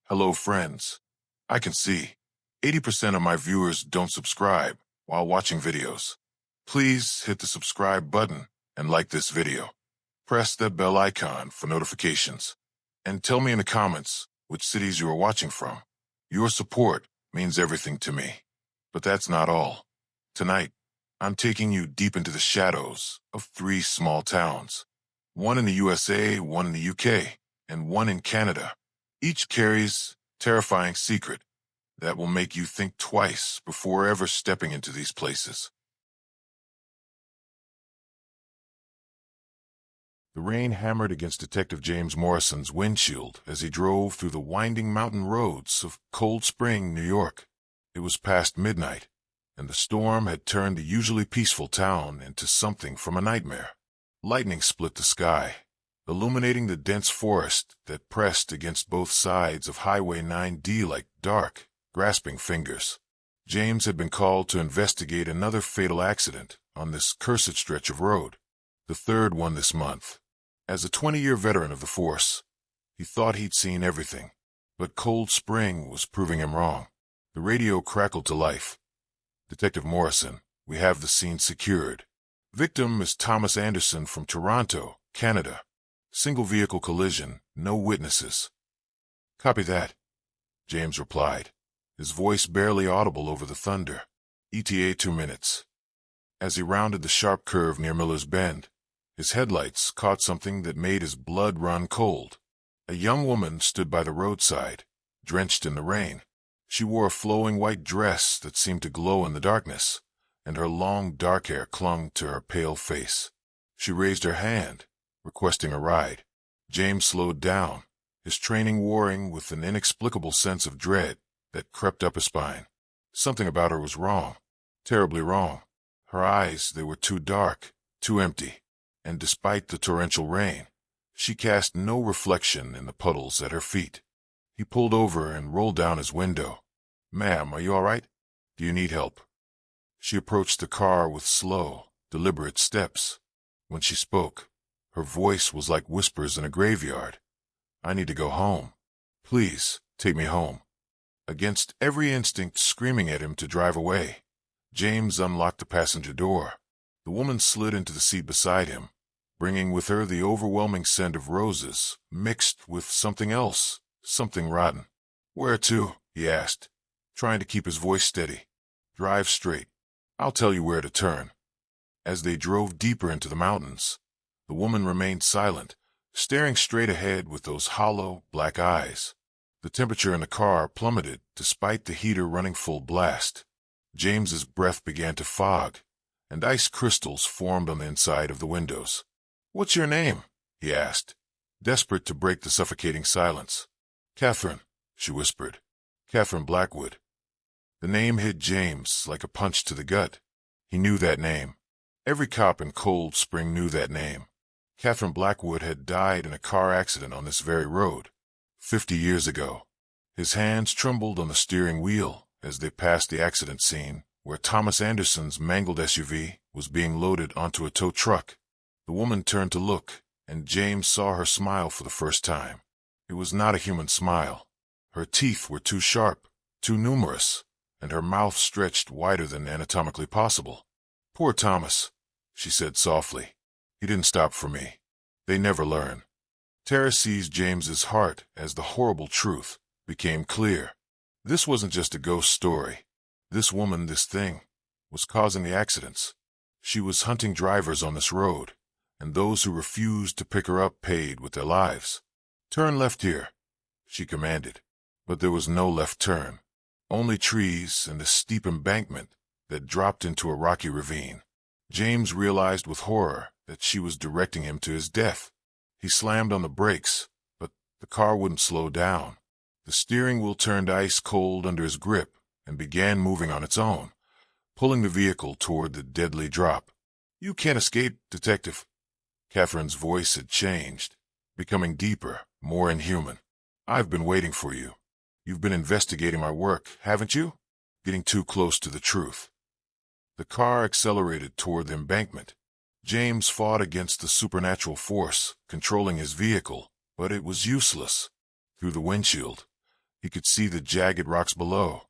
Hello, friends. I can see 80% of my viewers don't subscribe while watching videos. Please hit the subscribe button and like this video. Press that bell icon for notifications. And tell me in the comments which cities you are watching from. Your support means everything to me. But that's not all. Tonight, I'm taking you deep into the shadows of 3 small towns. One in the USA, one in the UK, and one in Canada. Each carries a terrifying secret that will make you think twice before ever stepping into these places. The rain hammered against Detective James Morrison's windshield as he drove through the winding mountain roads of Cold Spring, New York. It was past midnight, and the storm had turned the usually peaceful town into something from a nightmare. Lightning split the sky, illuminating the dense forest that pressed against both sides of Highway 9D like dark, grasping fingers. James had been called to investigate another fatal accident on this cursed stretch of road, the third one this month. As a 20-year veteran of the force, he thought he'd seen everything, but Cold Spring was proving him wrong. The radio crackled to life. "Detective Morrison, we have the scene secured. Victim is Thomas Anderson from Toronto, Canada. Single vehicle collision, no witnesses." "Copy that," James replied, his voice barely audible over the thunder. "ETA 2 minutes." As he rounded the sharp curve near Miller's Bend, his headlights caught something that made his blood run cold. A young woman stood by the roadside, drenched in the rain. She wore a flowing white dress that seemed to glow in the darkness, and her long dark hair clung to her pale face. She raised her hand, requesting a ride. James slowed down, his training warring with an inexplicable sense of dread that crept up his spine. Something about her was wrong, terribly wrong. Her eyes, they were too dark, too empty, and despite the torrential rain, she cast no reflection in the puddles at her feet. He pulled over and rolled down his window. "Ma'am, are you all right? Do you need help?" She approached the car with slow, deliberate steps. When she spoke, her voice was like whispers in a graveyard. "I need to go home. Please, take me home." Against every instinct screaming at him to drive away, James unlocked the passenger door. The woman slid into the seat beside him, bringing with her the overwhelming scent of roses, mixed with something else, something rotten. "Where to?" he asked, trying to keep his voice steady. "Drive straight. I'll tell you where to turn." As they drove deeper into the mountains, the woman remained silent, staring straight ahead with those hollow, black eyes. The temperature in the car plummeted despite the heater running full blast. James's breath began to fog, and ice crystals formed on the inside of the windows. "What's your name?" he asked, desperate to break the suffocating silence. "Catherine," she whispered. "Catherine Blackwood." The name hit James like a punch to the gut. He knew that name. Every cop in Cold Spring knew that name. Catherine Blackwood had died in a car accident on this very road, 50 years ago. His hands trembled on the steering wheel as they passed the accident scene, where Thomas Anderson's mangled SUV was being loaded onto a tow truck. The woman turned to look, and James saw her smile for the first time. It was not a human smile. Her teeth were too sharp, too numerous, and her mouth stretched wider than anatomically possible. "Poor Thomas," she said softly. "He didn't stop for me." They never learn. Terror seized James's heart as the horrible truth became clear. This wasn't just a ghost story. This woman, this thing, was causing the accidents. She was hunting drivers on this road, and those who refused to pick her up paid with their lives. "Turn left here," she commanded. But there was no left turn, only trees and a steep embankment that dropped into a rocky ravine. James realized with horror that she was directing him to his death. He slammed on the brakes, but the car wouldn't slow down. The steering wheel turned ice cold under his grip and began moving on its own, pulling the vehicle toward the deadly drop. "You can't escape, Detective." Catherine's voice had changed, becoming deeper, more inhuman. "I've been waiting for you. You've been investigating my work, haven't you? Getting too close to the truth." The car accelerated toward the embankment. James fought against the supernatural force controlling his vehicle, but it was useless. Through the windshield, He could see the jagged rocks below,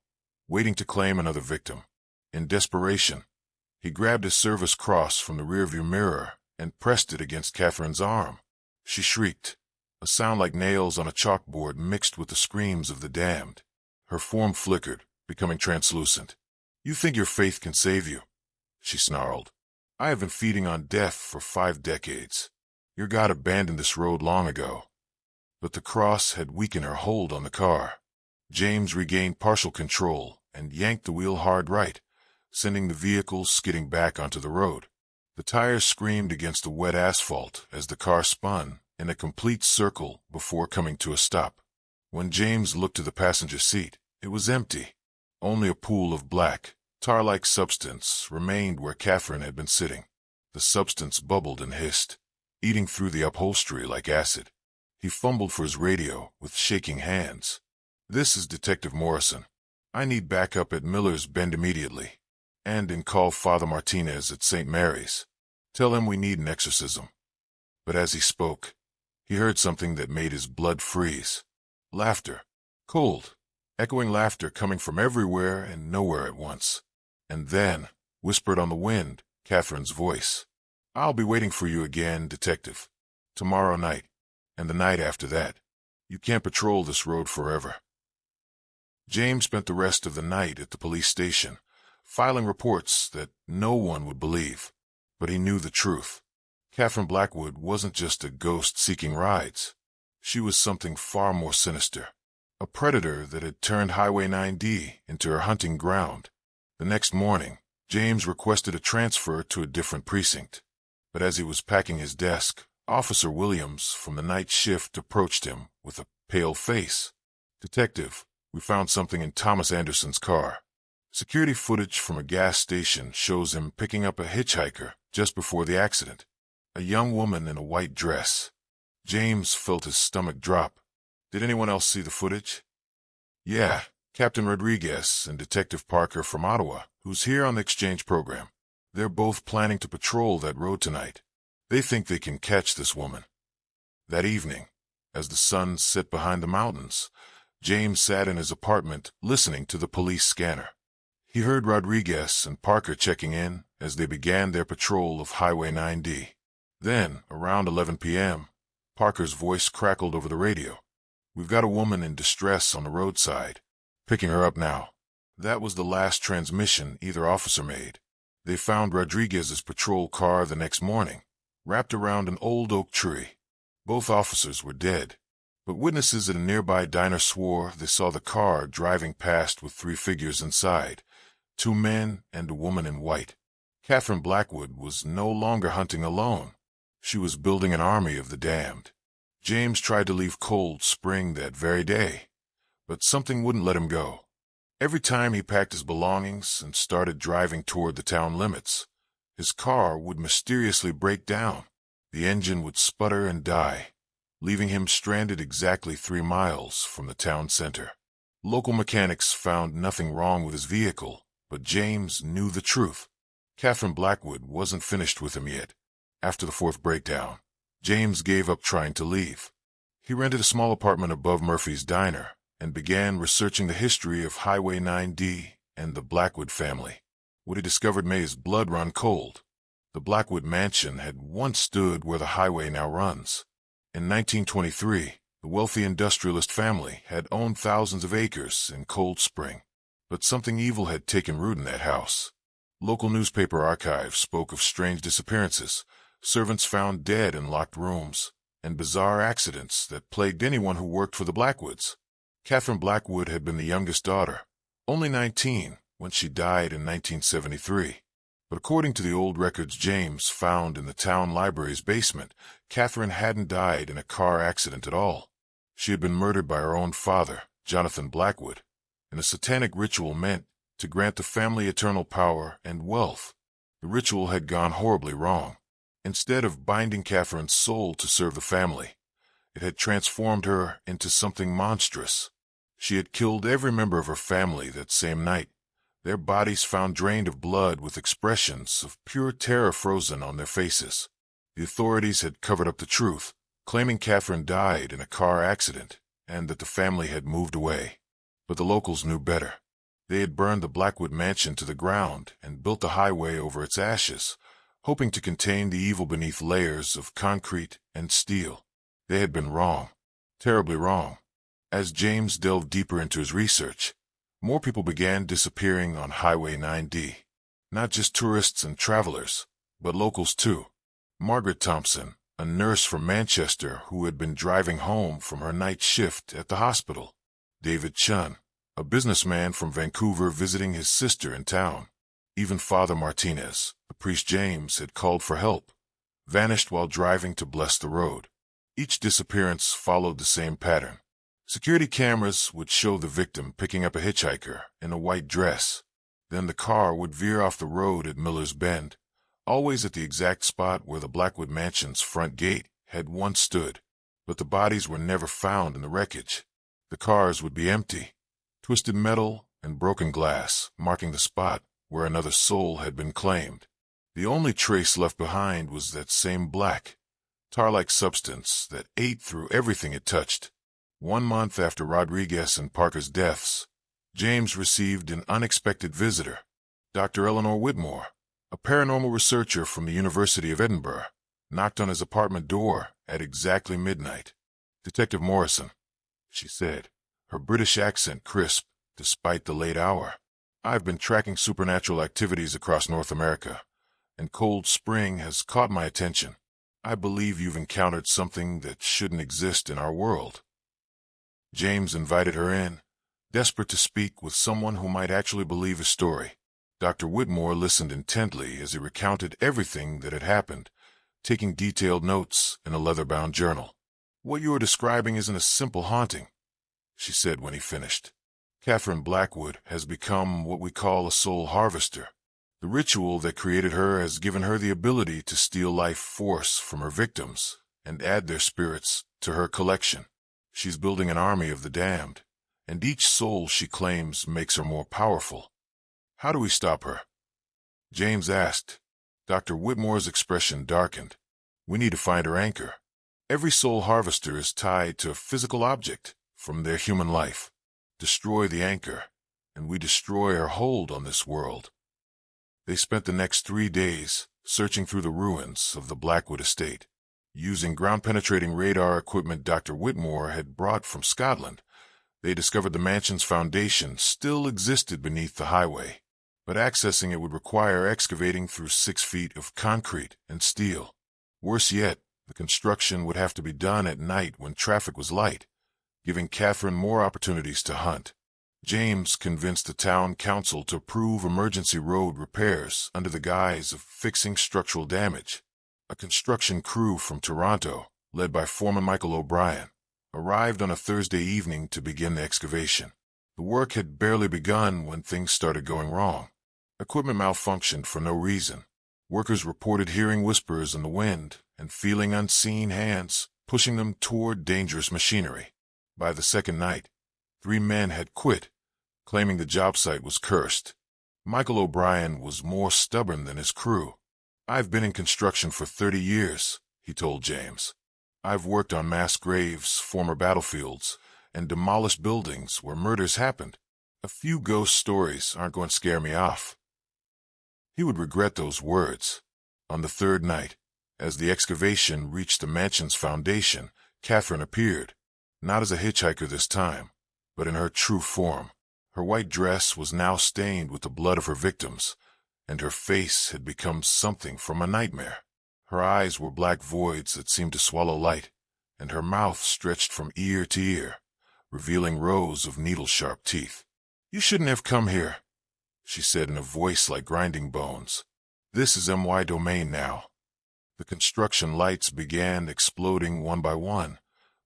waiting to claim another victim. In desperation, he grabbed his service cross from the rearview mirror and pressed it against Catherine's arm. She shrieked, a sound like nails on a chalkboard mixed with the screams of the damned. Her form flickered, becoming translucent. "You think your faith can save you?" she snarled. "I have been feeding on death for 5 decades. Your God abandoned this road long ago." But the cross had weakened her hold on the car. James regained partial control and yanked the wheel hard right, sending the vehicle skidding back onto the road. The tires screamed against the wet asphalt as the car spun in a complete circle before coming to a stop. When James looked to the passenger seat, it was empty. Only a pool of black, tar-like substance remained where Catherine had been sitting. The substance bubbled and hissed, eating through the upholstery like acid. He fumbled for his radio with shaking hands. "This is Detective Morrison. I need backup at Miller's Bend immediately. And call Father Martinez at St. Mary's. Tell him we need an exorcism." But as he spoke, he heard something that made his blood freeze. Laughter. Cold, echoing laughter coming from everywhere and nowhere at once. And then, whispered on the wind, Catherine's voice. "I'll be waiting for you again, Detective. Tomorrow night, and the night after that. You can't patrol this road forever." James spent the rest of the night at the police station, filing reports that no one would believe. But he knew the truth. Catherine Blackwood wasn't just a ghost seeking rides. She was something far more sinister. A predator that had turned Highway 9D into her hunting ground. The next morning, James requested a transfer to a different precinct. But as he was packing his desk, Officer Williams from the night shift approached him with a pale face. "Detective, we found something in Thomas Anderson's car. Security footage from a gas station shows him picking up a hitchhiker just before the accident. A young woman in a white dress." James felt his stomach drop. "Did anyone else see the footage?" "Yeah, Captain Rodriguez and Detective Parker from Ottawa, who's here on the exchange program. They're both planning to patrol that road tonight. They think they can catch this woman." That evening, as the sun set behind the mountains, James sat in his apartment listening to the police scanner. He heard Rodriguez and Parker checking in as they began their patrol of Highway 9D. Then, around 11 p.m., Parker's voice crackled over the radio. "We've got a woman in distress on the roadside. Picking her up now." That was the last transmission either officer made. They found Rodriguez's patrol car the next morning, wrapped around an old oak tree. Both officers were dead, but witnesses at a nearby diner swore they saw the car driving past with 3 figures inside, 2 men and a woman in white. Catherine Blackwood was no longer hunting alone. She was building an army of the damned. James tried to leave Cold Spring that very day, but something wouldn't let him go. Every time he packed his belongings and started driving toward the town limits, his car would mysteriously break down. The engine would sputter and die, leaving him stranded exactly 3 miles from the town center. Local mechanics found nothing wrong with his vehicle, but James knew the truth. Catherine Blackwood wasn't finished with him yet. After the 4th breakdown, James gave up trying to leave. He rented a small apartment above Murphy's Diner and began researching the history of Highway 9D and the Blackwood family. What he discovered made his blood run cold. The Blackwood mansion had once stood where the highway now runs. In 1923, the wealthy industrialist family had owned thousands of acres in Cold Spring, but something evil had taken root in that house. Local newspaper archives spoke of strange disappearances, servants found dead in locked rooms, and bizarre accidents that plagued anyone who worked for the Blackwoods. Catherine Blackwood had been the youngest daughter, only 19 when she died in 1973. But according to the old records James found in the town library's basement, Catherine hadn't died in a car accident at all. She had been murdered by her own father, Jonathan Blackwood, and a satanic ritual meant to grant the family eternal power and wealth. The ritual had gone horribly wrong. Instead of binding Catherine's soul to serve the family, it had transformed her into something monstrous. She had killed every member of her family that same night, their bodies found drained of blood with expressions of pure terror frozen on their faces. The authorities had covered up the truth, claiming Catherine died in a car accident and that the family had moved away. But the locals knew better. They had burned the Blackwood mansion to the ground and built a highway over its ashes, hoping to contain the evil beneath layers of concrete and steel. They had been wrong, terribly wrong. As James delved deeper into his research, more people began disappearing on Highway 9D. Not just tourists and travelers, but locals too. Margaret Thompson, a nurse from Manchester who had been driving home from her night shift at the hospital. David Chun, a businessman from Vancouver visiting his sister in town. Even Father Martinez, the priest James had called for help, vanished while driving to bless the road. Each disappearance followed the same pattern. Security cameras would show the victim picking up a hitchhiker in a white dress. Then the car would veer off the road at Miller's Bend, always at the exact spot where the Blackwood Mansion's front gate had once stood. But the bodies were never found in the wreckage. The cars would be empty, twisted metal and broken glass marking the spot where another soul had been claimed. The only trace left behind was that same black, tar-like substance that ate through everything it touched. 1 month after Rodriguez and Parker's deaths, James received an unexpected visitor. Dr. Eleanor Whitmore, a paranormal researcher from the University of Edinburgh, knocked on his apartment door at exactly midnight. "Detective Morrison," she said, her British accent crisp despite the late hour. "I've been tracking supernatural activities across North America, and Cold Spring has caught my attention. I believe you've encountered something that shouldn't exist in our world." James invited her in, desperate to speak with someone who might actually believe his story. Dr. Whitmore listened intently as he recounted everything that had happened, taking detailed notes in a leather-bound journal. "What you are describing isn't a simple haunting," she said when he finished. "Catherine Blackwood has become what we call a soul harvester. The ritual that created her has given her the ability to steal life force from her victims and add their spirits to her collection. She's building an army of the damned, and each soul she claims makes her more powerful. How do we stop her?" James asked. Dr. Whitmore's expression darkened. "We need to find her anchor. Every soul harvester is tied to a physical object from their human life. Destroy the anchor, and we destroy her hold on this world." They spent the next 3 days searching through the ruins of the Blackwood estate. Using ground-penetrating radar equipment Dr. Whitmore had brought from Scotland, they discovered the mansion's foundation still existed beneath the highway, but accessing it would require excavating through 6 feet of concrete and steel. Worse yet, the construction would have to be done at night when traffic was light, giving Catherine more opportunities to hunt. James convinced the town council to approve emergency road repairs under the guise of fixing structural damage. A construction crew from Toronto, led by Foreman Michael O'Brien, arrived on a Thursday evening to begin the excavation. The work had barely begun when things started going wrong. Equipment malfunctioned for no reason. Workers reported hearing whispers in the wind and feeling unseen hands pushing them toward dangerous machinery. By the second night, 3 men had quit, claiming the job site was cursed. Michael O'Brien was more stubborn than his crew. "I've been in construction for 30 years, he told James. "I've worked on mass graves, former battlefields, and demolished buildings where murders happened. A few ghost stories aren't going to scare me off." He would regret those words. On the 3rd night, as the excavation reached the mansion's foundation, Catherine appeared, not as a hitchhiker this time, but in her true form. Her white dress was now stained with the blood of her victims, and her face had become something from a nightmare. Her eyes were black voids that seemed to swallow light, and her mouth stretched from ear to ear, revealing rows of needle-sharp teeth. "You shouldn't have come here," she said in a voice like grinding bones. "This is MY domain now." The construction lights began exploding one by one,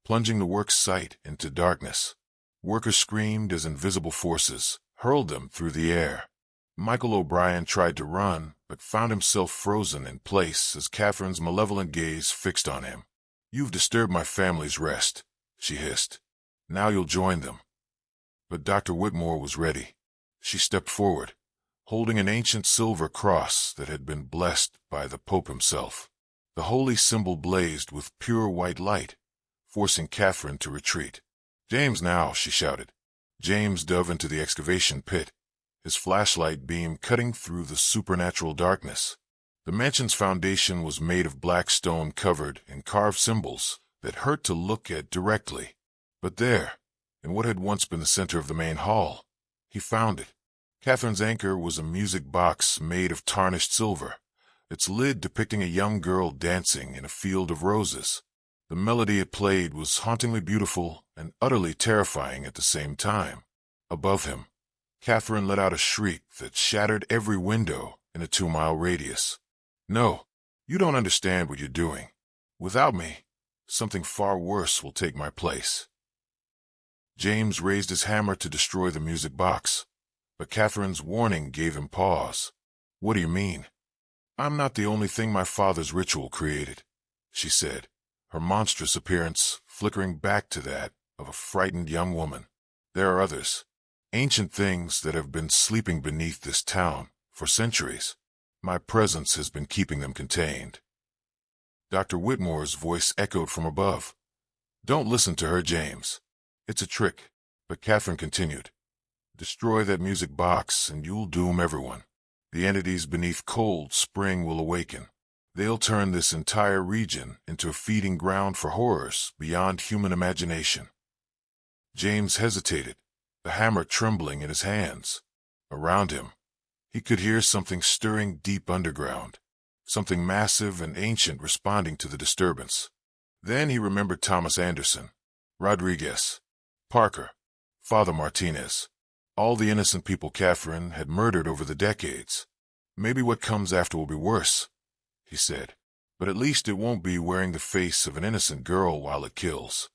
plunging the work site into darkness. Workers screamed as invisible forces hurled them through the air. Michael O'Brien tried to run, but found himself frozen in place as Catherine's malevolent gaze fixed on him. "You've disturbed my family's rest," she hissed. "Now you'll join them." But Dr. Whitmore was ready. She stepped forward, holding an ancient silver cross that had been blessed by the Pope himself. The holy symbol blazed with pure white light, forcing Catherine to retreat. "James now," she shouted. James dove into the excavation pit, his flashlight beam cutting through the supernatural darkness. The mansion's foundation was made of black stone covered in carved symbols that hurt to look at directly. But there, in what had once been the center of the main hall, he found it. Catherine's anchor was a music box made of tarnished silver, its lid depicting a young girl dancing in a field of roses. The melody it played was hauntingly beautiful and utterly terrifying at the same time. Above him, Catherine let out a shriek that shattered every window in a 2-mile radius. "No, you don't understand what you're doing. Without me, something far worse will take my place." James raised his hammer to destroy the music box, but Catherine's warning gave him pause. "What do you mean?" "I'm not the only thing my father's ritual created," she said, her monstrous appearance flickering back to that of a frightened young woman. "There are others, ancient things that have been sleeping beneath this town for centuries. My presence has been keeping them contained." Dr. Whitmore's voice echoed from above. "Don't listen to her, James. It's a trick." But Catherine continued, "Destroy that music box and you'll doom everyone. The entities beneath Cold Spring will awaken. They'll turn this entire region into a feeding ground for horrors beyond human imagination." James hesitated, the hammer trembling in his hands. Around him, he could hear something stirring deep underground, something massive and ancient responding to the disturbance. Then he remembered Thomas Anderson, Rodriguez, Parker, Father Martinez, all the innocent people Catherine had murdered over the decades. "Maybe what comes after will be worse," he said, "but at least it won't be wearing the face of an innocent girl while it kills."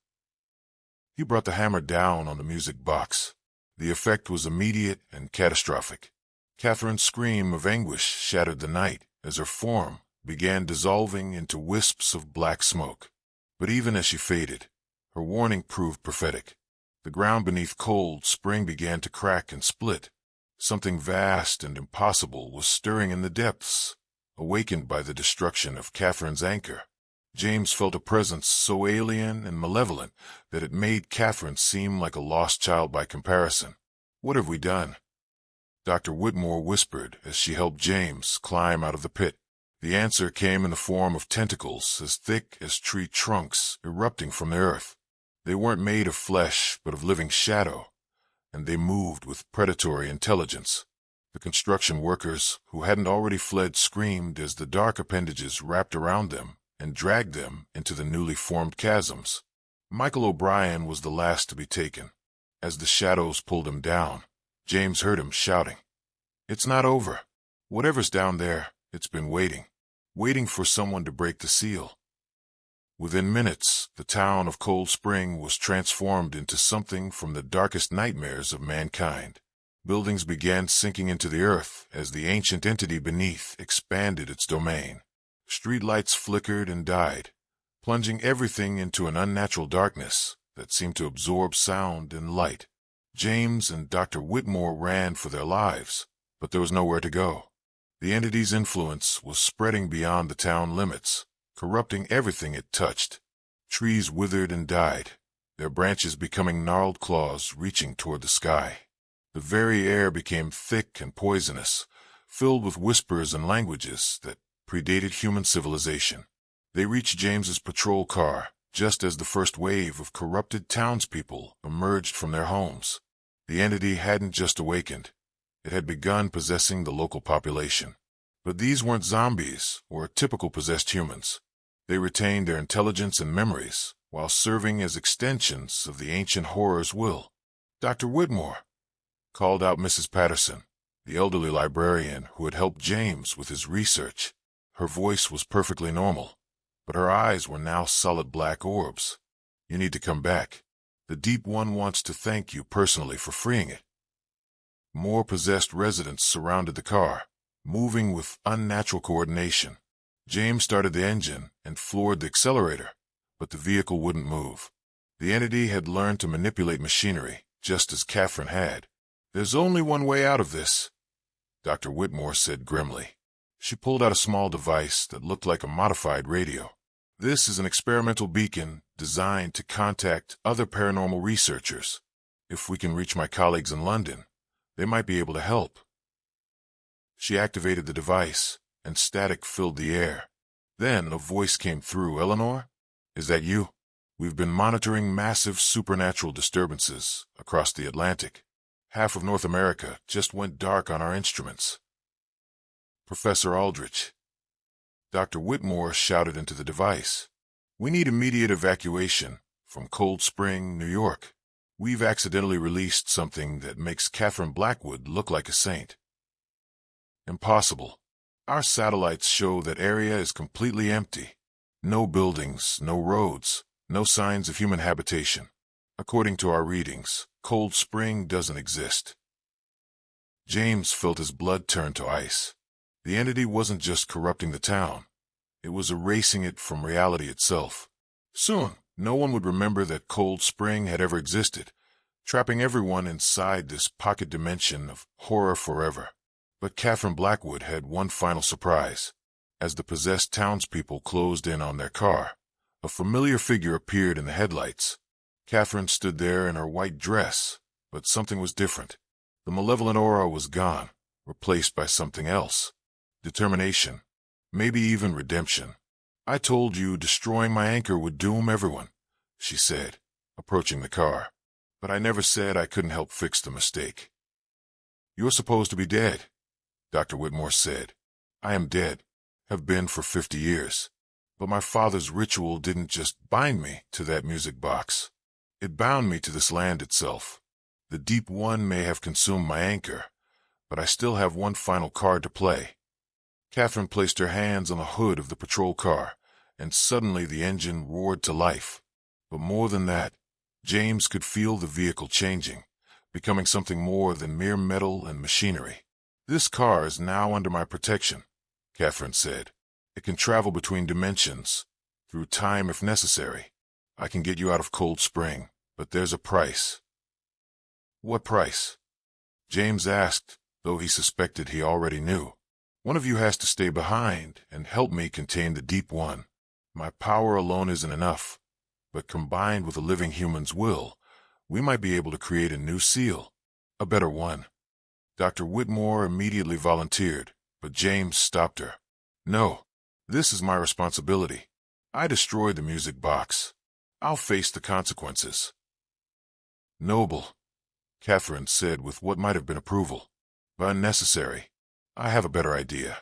He brought the hammer down on the music box. The effect was immediate and catastrophic. Catherine's scream of anguish shattered the night as her form began dissolving into wisps of black smoke. But even as she faded, her warning proved prophetic. The ground beneath Cold Spring began to crack and split. Something vast and impossible was stirring in the depths, awakened by the destruction of Catherine's anchor. James felt a presence so alien and malevolent that it made Catherine seem like a lost child by comparison. "What have we done?" Dr. Whitmore whispered as she helped James climb out of the pit. The answer came in the form of tentacles as thick as tree trunks erupting from the earth. They weren't made of flesh, but of living shadow, and they moved with predatory intelligence. The construction workers, who hadn't already fled, screamed as the dark appendages wrapped around them and dragged them into the newly formed chasms. Michael O'Brien was the last to be taken. As the shadows pulled him down, James heard him shouting, "It's not over. Whatever's down there, it's been waiting for someone to break the seal." Within minutes, the town of Cold Spring was transformed into something from the darkest nightmares of mankind. Buildings began sinking into the earth as the ancient entity beneath expanded its domain. Streetlights flickered and died, plunging everything into an unnatural darkness that seemed to absorb sound and light. James and Dr. Whitmore ran for their lives, but there was nowhere to go. The entity's influence was spreading beyond the town limits, corrupting everything it touched. Trees withered and died, their branches becoming gnarled claws reaching toward the sky. The very air became thick and poisonous, filled with whispers and languages that predated human civilization. They reached James's patrol car just as the first wave of corrupted townspeople emerged from their homes. The entity hadn't just awakened. It had begun possessing the local population. But these weren't zombies or typical possessed humans. They retained their intelligence and memories while serving as extensions of the ancient horror's will. "Dr. Whitmore," called out Mrs. Patterson, the elderly librarian who had helped James with his research. Her voice was perfectly normal, but her eyes were now solid black orbs. "You need to come back. The Deep One wants to thank you personally for freeing it." More possessed residents surrounded the car, moving with unnatural coordination. James started the engine and floored the accelerator, but the vehicle wouldn't move. The entity had learned to manipulate machinery, just as Catherine had. "There's only one way out of this," Dr. Whitmore said grimly. She pulled out a small device that looked like a modified radio. "This is an experimental beacon designed to contact other paranormal researchers. If we can reach my colleagues in London, they might be able to help. She activated the device, and static filled the air. Then a voice came through. Eleanor? Is that you? We've been monitoring massive supernatural disturbances across the Atlantic. Half of North America just went dark on our instruments. Professor Aldrich. Dr. Whitmore shouted into the device. We need immediate evacuation from Cold Spring, New York. We've accidentally released something that makes Catherine Blackwood look like a saint. Impossible. Our satellites show that area is completely empty. No buildings, no roads, no signs of human habitation. According to our readings, Cold Spring doesn't exist. James felt his blood turn to ice. The entity wasn't just corrupting the town. It was erasing it from reality itself. Soon, no one would remember that Cold Spring had ever existed, trapping everyone inside this pocket dimension of horror forever. But Catherine Blackwood had one final surprise. As the possessed townspeople closed in on their car, a familiar figure appeared in the headlights. Catherine stood there in her white dress, but something was different. The malevolent aura was gone, replaced by something else. Determination, maybe even redemption. I told you destroying my anchor would doom everyone, she said, approaching the car. But I never said I couldn't help fix the mistake. You're supposed to be dead, Dr. Whitmore said. I am dead, have been for 50 years. But my father's ritual didn't just bind me to that music box. It bound me to this land itself. The Deep One may have consumed my anchor, but I still have one final card to play. Catherine placed her hands on the hood of the patrol car, and suddenly the engine roared to life. But more than that, James could feel the vehicle changing, becoming something more than mere metal and machinery. This car is now under my protection, Catherine said. It can travel between dimensions, through time if necessary. I can get you out of Cold Spring, but there's a price. What price? James asked, though he suspected he already knew. One of you has to stay behind and help me contain the Deep One. My power alone isn't enough, but combined with a living human's will, we might be able to create a new seal, a better one. Dr. Whitmore immediately volunteered, but James stopped her. No, this is my responsibility. I destroyed the music box. I'll face the consequences. Noble, Catherine said with what might have been approval, but unnecessary. I have a better idea.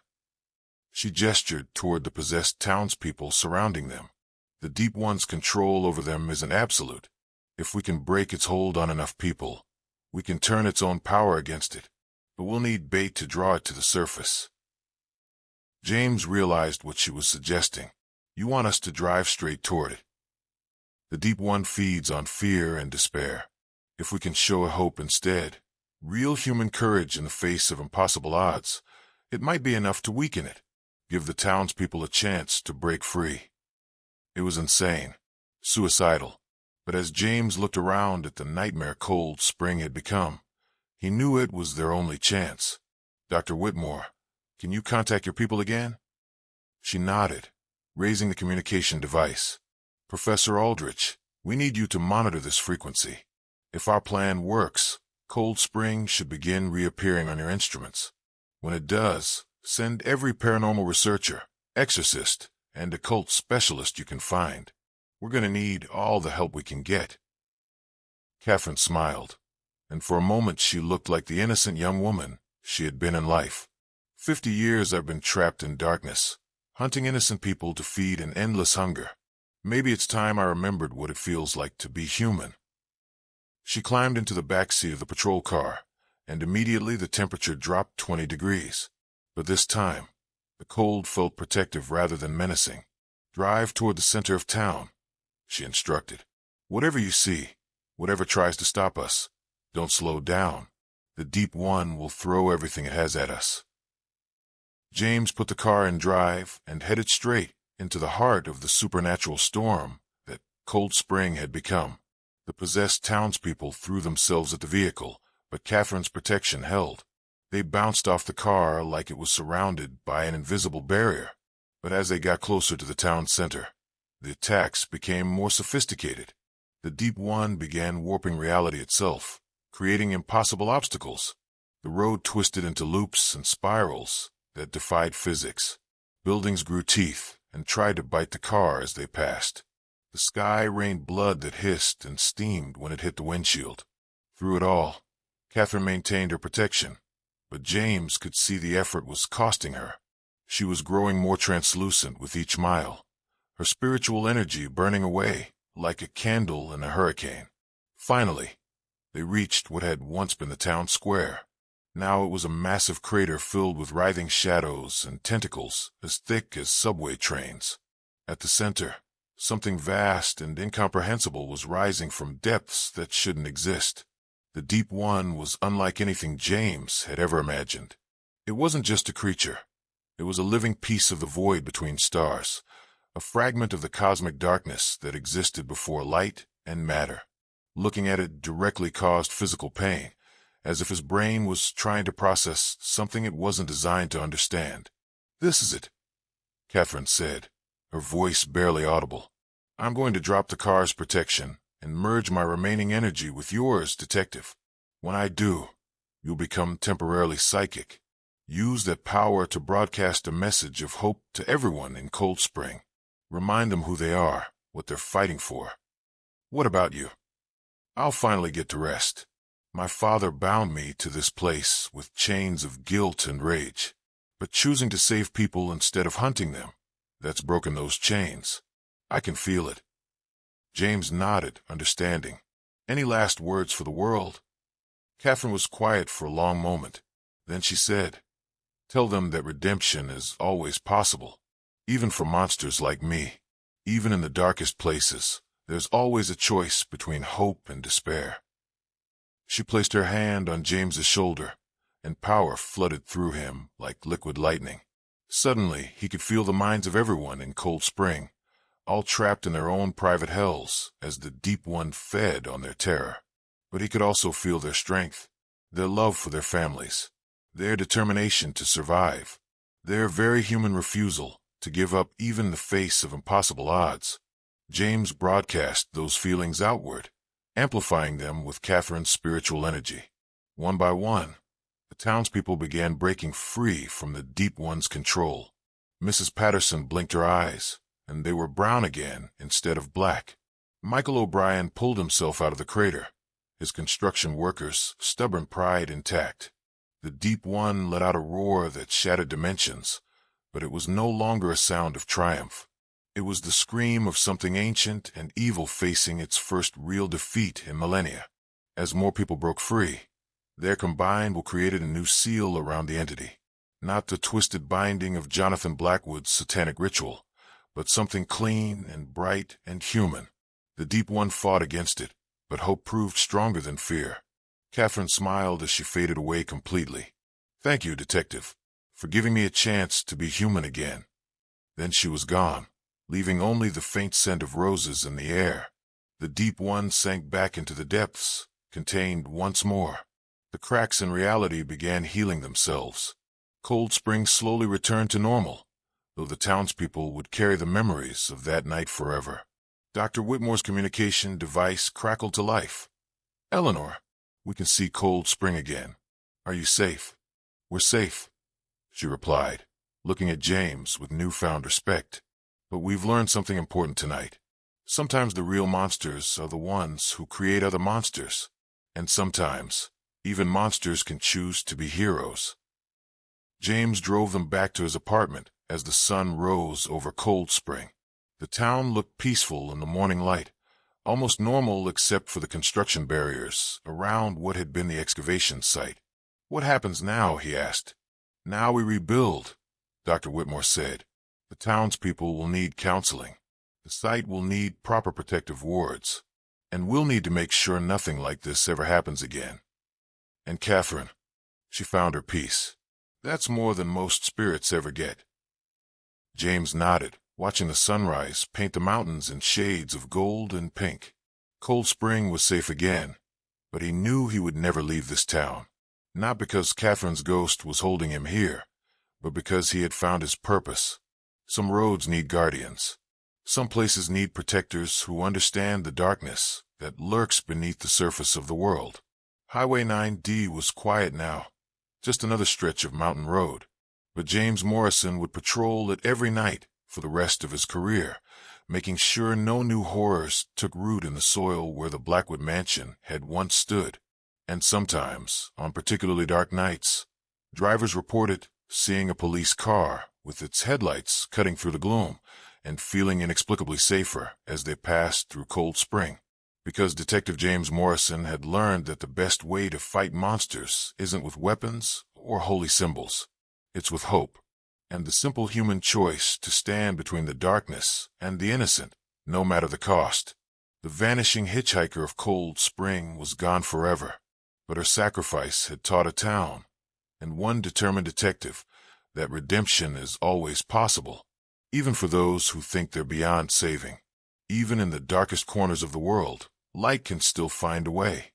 She gestured toward the possessed townspeople surrounding them. The Deep One's control over them isn't absolute. If we can break its hold on enough people, we can turn its own power against it, but we'll need bait to draw it to the surface. James realized what she was suggesting. You want us to drive straight toward it. The Deep One feeds on fear and despair. If we can show a hope instead, real human courage in the face of impossible odds, it might be enough to weaken it, give the townspeople a chance to break free. It was insane, suicidal, but as James looked around at the nightmare Cold Spring had become, he knew it was their only chance. Dr. Whitmore, can you contact your people again? She nodded, raising the communication device. Professor Aldrich, we need you to monitor this frequency. If our plan works, Cold Spring should begin reappearing on your instruments. When it does, send every paranormal researcher, exorcist, and occult specialist you can find. We're going to need all the help we can get. Catherine smiled, and for a moment she looked like the innocent young woman she had been in life. 50 years I've been trapped in darkness, hunting innocent people to feed an endless hunger. Maybe it's time I remembered what it feels like to be human. She climbed into the back seat of the patrol car, and immediately the temperature dropped 20 degrees. But this time, the cold felt protective rather than menacing. Drive toward the center of town, she instructed. Whatever you see, whatever tries to stop us, don't slow down. The Deep One will throw everything it has at us. James put the car in drive and headed straight into the heart of the supernatural storm that Cold Spring had become. The possessed townspeople threw themselves at the vehicle, but Catherine's protection held. They bounced off the car like it was surrounded by an invisible barrier. But as they got closer to the town center, the attacks became more sophisticated. The Deep One began warping reality itself, creating impossible obstacles. The road twisted into loops and spirals that defied physics. Buildings grew teeth and tried to bite the car as they passed. The sky rained blood that hissed and steamed when it hit the windshield. Through it all, Catherine maintained her protection, but James could see the effort was costing her. She was growing more translucent with each mile, her spiritual energy burning away like a candle in a hurricane. Finally, they reached what had once been the town square. Now it was a massive crater filled with writhing shadows and tentacles as thick as subway trains. At the center, something vast and incomprehensible was rising from depths that shouldn't exist. The Deep One was unlike anything James had ever imagined. It wasn't just a creature. It was a living piece of the void between stars, a fragment of the cosmic darkness that existed before light and matter. Looking at it directly caused physical pain, as if his brain was trying to process something it wasn't designed to understand. "This is it," Catherine said, her voice barely audible. "I'm going to drop the car's protection and merge my remaining energy with yours, Detective. When I do, you'll become temporarily psychic. Use that power to broadcast a message of hope to everyone in Cold Spring. Remind them who they are, what they're fighting for. What about you?" "I'll finally get to rest. My father bound me to this place with chains of guilt and rage. But choosing to save people instead of hunting them, that's broken those chains. I can feel it." James nodded, understanding. "Any last words for the world?" Catherine was quiet for a long moment. Then she said, "Tell them that redemption is always possible, even for monsters like me. Even in the darkest places, there's always a choice between hope and despair." She placed her hand on James's shoulder, and power flooded through him like liquid lightning. Suddenly, he could feel the minds of everyone in Cold Spring, all trapped in their own private hells as the Deep One fed on their terror. But he could also feel their strength, their love for their families, their determination to survive, their very human refusal to give up even in the face of impossible odds. James broadcast those feelings outward, amplifying them with Catherine's spiritual energy. One by one, the townspeople began breaking free from the Deep One's control. Mrs. Patterson blinked her eyes, and they were brown again instead of black. Michael O'Brien pulled himself out of the crater, his construction workers' stubborn pride intact. The Deep One let out a roar that shattered dimensions, but it was no longer a sound of triumph. It was the scream of something ancient and evil facing its first real defeat in millennia. As more people broke free, their combined will created a new seal around the entity. Not the twisted binding of Jonathan Blackwood's satanic ritual, but something clean and bright and human. The Deep One fought against it, but hope proved stronger than fear. Catherine smiled as she faded away completely. "Thank you, Detective, for giving me a chance to be human again." Then she was gone, leaving only the faint scent of roses in the air. The Deep One sank back into the depths, contained once more. The cracks in reality began healing themselves. Cold Spring slowly returned to normal, though the townspeople would carry the memories of that night forever. Dr. Whitmore's communication device crackled to life. "Eleanor, we can see Cold Spring again. Are you safe?" "We're safe," she replied, looking at James with newfound respect. "But we've learned something important tonight. Sometimes the real monsters are the ones who create other monsters, and sometimes even monsters can choose to be heroes." James drove them back to his apartment as the sun rose over Cold Spring. The town looked peaceful in the morning light, almost normal except for the construction barriers around what had been the excavation site. "What happens now?" he asked. "Now we rebuild," Dr. Whitmore said. "The townspeople will need counseling. The site will need proper protective wards. And we'll need to make sure nothing like this ever happens again." And Catherine, she found her peace. That's more than most spirits ever get. James nodded, watching the sunrise paint the mountains in shades of gold and pink. Cold Spring was safe again, but he knew he would never leave this town. Not because Catherine's ghost was holding him here, but because he had found his purpose. Some roads need guardians, Some places need protectors who understand the darkness that lurks beneath the surface of the world. Highway 9D was quiet now, just another stretch of mountain road. But James Morrison would patrol it every night for the rest of his career, making sure no new horrors took root in the soil where the Blackwood mansion had once stood. And sometimes, on particularly dark nights, drivers reported seeing a police car with its headlights cutting through the gloom and feeling inexplicably safer as they passed through Cold Spring. Because Detective James Morrison had learned that the best way to fight monsters isn't with weapons or holy symbols. It's with hope, and the simple human choice to stand between the darkness and the innocent, no matter the cost. The vanishing hitchhiker of Cold Spring was gone forever, but her sacrifice had taught a town, and one determined detective, that redemption is always possible, even for those who think they're beyond saving. Even in the darkest corners of the world, light can still find a way.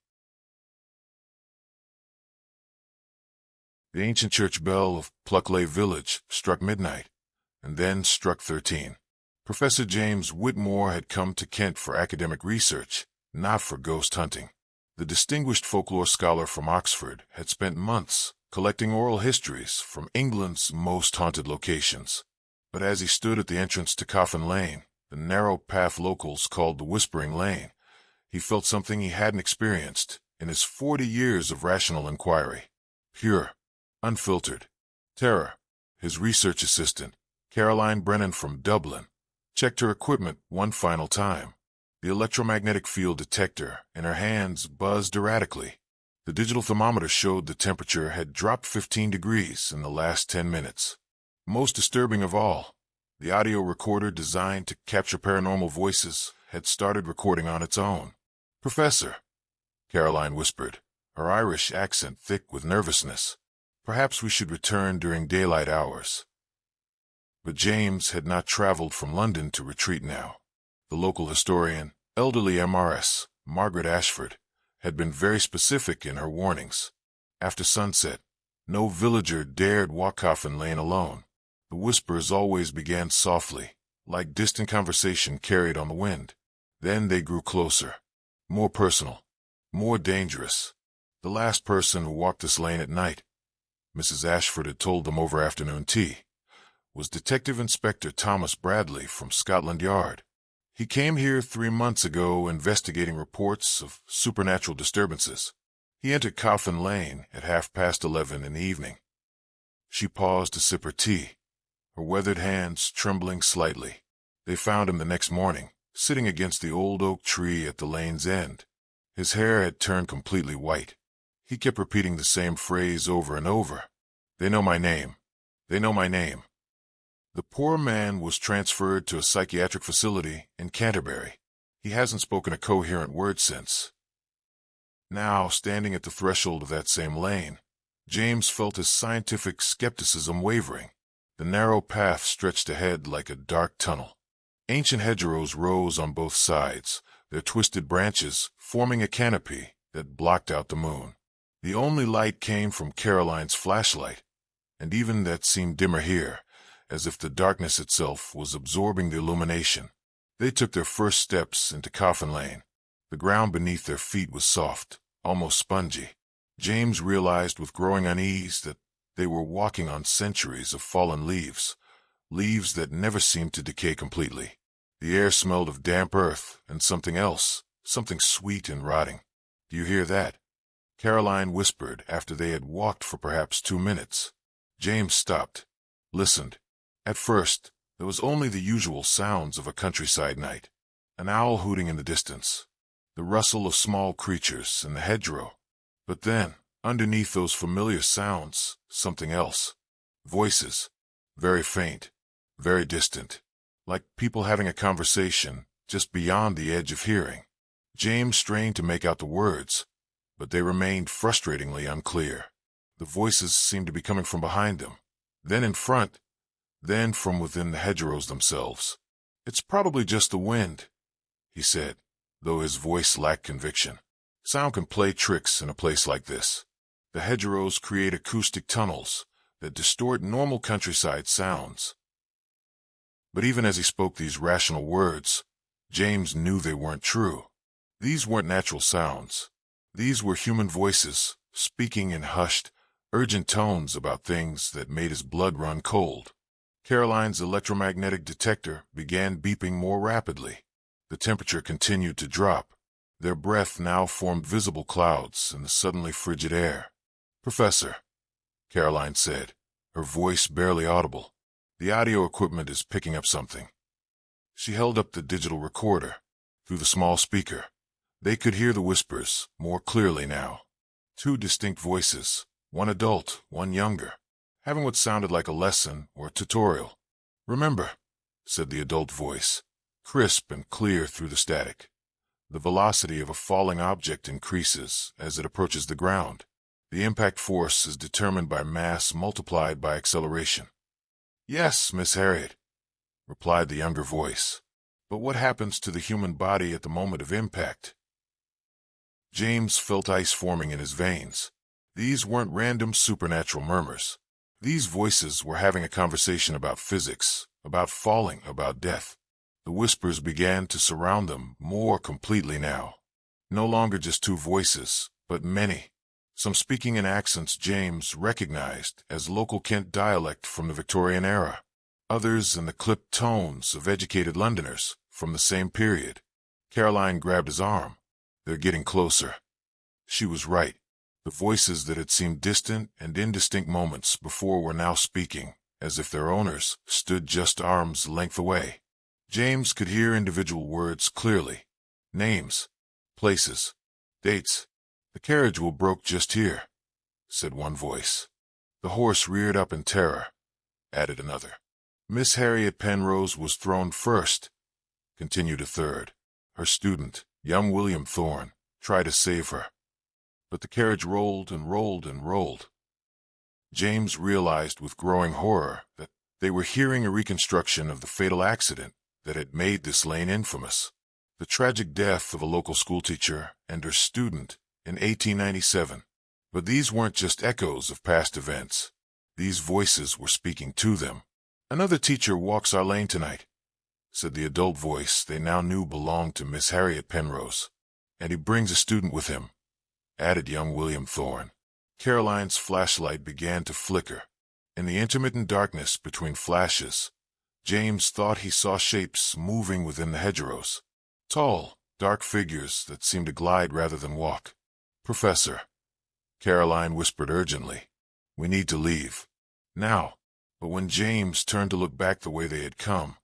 The ancient church bell of Pluckley Village struck midnight, and then struck 13. Professor James Whitmore had come to Kent for academic research, not for ghost hunting. The distinguished folklore scholar from Oxford had spent months collecting oral histories from England's most haunted locations. But as he stood at the entrance to Coffin Lane, the narrow path locals called the Whispering Lane, he felt something he hadn't experienced in his 40 years of rational inquiry. Pure, unfiltered terror. His research assistant, Caroline Brennan from Dublin, checked her equipment one final time. The electromagnetic field detector in her hands buzzed erratically. The digital thermometer showed the temperature had dropped 15 degrees in the last 10 minutes. Most disturbing of all, the audio recorder designed to capture paranormal voices had started recording on its own. "Professor," Caroline whispered, her Irish accent thick with nervousness, "perhaps we should return during daylight hours." But James had not traveled from London to retreat now. The local historian, elderly MRS, Margaret Ashford, had been very specific in her warnings. After sunset, no villager dared walk Coffin Lane alone. The whispers always began softly, like distant conversation carried on the wind. Then they grew closer, more personal, more dangerous. The last person who walked this lane at night, Mrs. Ashford had told them over afternoon tea, was Detective Inspector Thomas Bradley from Scotland Yard. He came here 3 months ago investigating reports of supernatural disturbances. He entered Coffin Lane at 11:30 in the evening. She paused to sip her tea, her weathered hands trembling slightly. They found him the next morning, sitting against the old oak tree at the lane's end. His hair had turned completely white. He kept repeating the same phrase over and over. "They know my name. They know my name." The poor man was transferred to a psychiatric facility in Canterbury. He hasn't spoken a coherent word since. Now, standing at the threshold of that same lane, James felt his scientific skepticism wavering. The narrow path stretched ahead like a dark tunnel. Ancient hedgerows rose on both sides, their twisted branches forming a canopy that blocked out the moon. The only light came from Caroline's flashlight, and even that seemed dimmer here, as if the darkness itself was absorbing the illumination. They took their first steps into Coffin Lane. The ground beneath their feet was soft, almost spongy. James realized with growing unease that they were walking on centuries of fallen leaves, leaves that never seemed to decay completely. The air smelled of damp earth and something else, something sweet and rotting. "Do you hear that?" Caroline whispered after they had walked for perhaps 2 minutes. James stopped, listened. At first, there was only the usual sounds of a countryside night. An owl hooting in the distance, the rustle of small creatures in the hedgerow. But then, underneath those familiar sounds, something else. Voices, very faint, very distant, like people having a conversation just beyond the edge of hearing. James strained to make out the words, but they remained frustratingly unclear. The voices seemed to be coming from behind them, then in front, then from within the hedgerows themselves. "It's probably just the wind," he said, though his voice lacked conviction. Sound can play tricks in a place like this. The hedgerows create acoustic tunnels that distort normal countryside sounds. But even as he spoke these rational words, James knew they weren't true. These weren't natural sounds. These were human voices, speaking in hushed, urgent tones about things that made his blood run cold. Caroline's electromagnetic detector began beeping more rapidly. The temperature continued to drop. Their breath now formed visible clouds in the suddenly frigid air. "Professor," Caroline said, her voice barely audible, "the audio equipment is picking up something." She held up the digital recorder. Through the small speaker, they could hear the whispers more clearly now. Two distinct voices, one adult, one younger, having what sounded like a lesson or a tutorial. "Remember," said the adult voice, crisp and clear through the static. "The velocity of a falling object increases as it approaches the ground. The impact force is determined by mass multiplied by acceleration." "Yes, Miss Harriet," replied the younger voice. "But what happens to the human body at the moment of impact?" James felt ice forming in his veins. These weren't random supernatural murmurs. These voices were having a conversation about physics, about falling, about death. The whispers began to surround them more completely now. No longer just two voices, but many. Some speaking in accents James recognized as local Kent dialect from the Victorian era. Others in the clipped tones of educated Londoners from the same period. Caroline grabbed his arm. "They're getting closer." She was right. The voices that had seemed distant and indistinct moments before were now speaking, as if their owners stood just arm's length away. James could hear individual words clearly. Names, places, dates. "The carriage will broke just here," said one voice. "The horse reared up in terror," added another. "Miss Harriet Penrose was thrown first," continued a third. "Her student, young William Thorne, tried to save her. But the carriage rolled and rolled and rolled." James realized with growing horror that they were hearing a reconstruction of the fatal accident that had made this lane infamous. The tragic death of a local schoolteacher and her student in 1897. But these weren't just echoes of past events. These voices were speaking to them. "Another teacher walks our lane tonight," said the adult voice they now knew belonged to Miss Harriet Penrose. "And he brings a student with him," added young William Thorne. Caroline's flashlight began to flicker. In the intermittent darkness between flashes, James thought he saw shapes moving within the hedgerows. Tall, dark figures that seemed to glide rather than walk. "Professor," Caroline whispered urgently, "we need to leave. Now." But when James turned to look back the way they had come,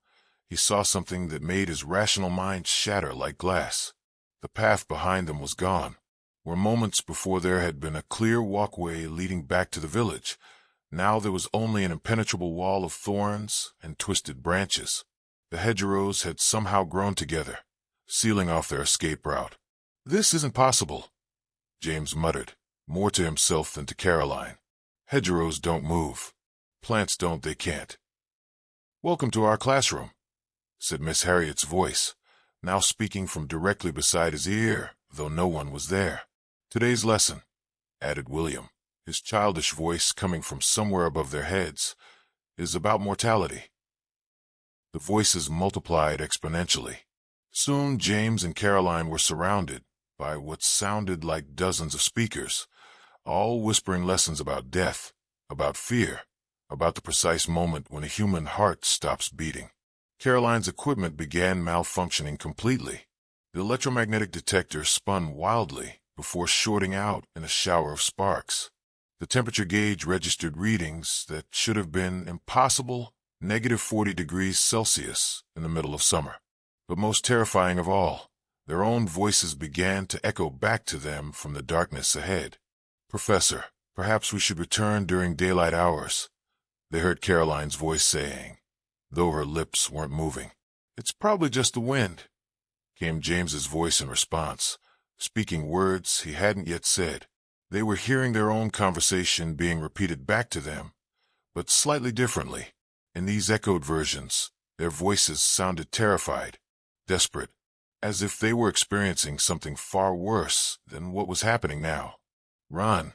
he saw something that made his rational mind shatter like glass. The path behind them was gone. Where moments before there had been a clear walkway leading back to the village, now there was only an impenetrable wall of thorns and twisted branches. The hedgerows had somehow grown together, sealing off their escape route. "This isn't possible," James muttered, more to himself than to Caroline. "Hedgerows don't move. Plants don't, they can't." "Welcome to our classroom," said Miss Harriet's voice, now speaking from directly beside his ear, though no one was there. "Today's lesson," added William, his childish voice coming from somewhere above their heads, "is about mortality." The voices multiplied exponentially. Soon James and Caroline were surrounded by what sounded like dozens of speakers, all whispering lessons about death, about fear, about the precise moment when a human heart stops beating. Caroline's equipment began malfunctioning completely. The electromagnetic detector spun wildly before shorting out in a shower of sparks. The temperature gauge registered readings that should have been impossible, -40 degrees Celsius in the middle of summer. But most terrifying of all, their own voices began to echo back to them from the darkness ahead. "Professor, perhaps we should return during daylight hours," they heard Caroline's voice saying, though her lips weren't moving. "It's probably just the wind," came James's voice in response, speaking words he hadn't yet said. They were hearing their own conversation being repeated back to them, but slightly differently. In these echoed versions, their voices sounded terrified, desperate, as if they were experiencing something far worse than what was happening now. "Run,"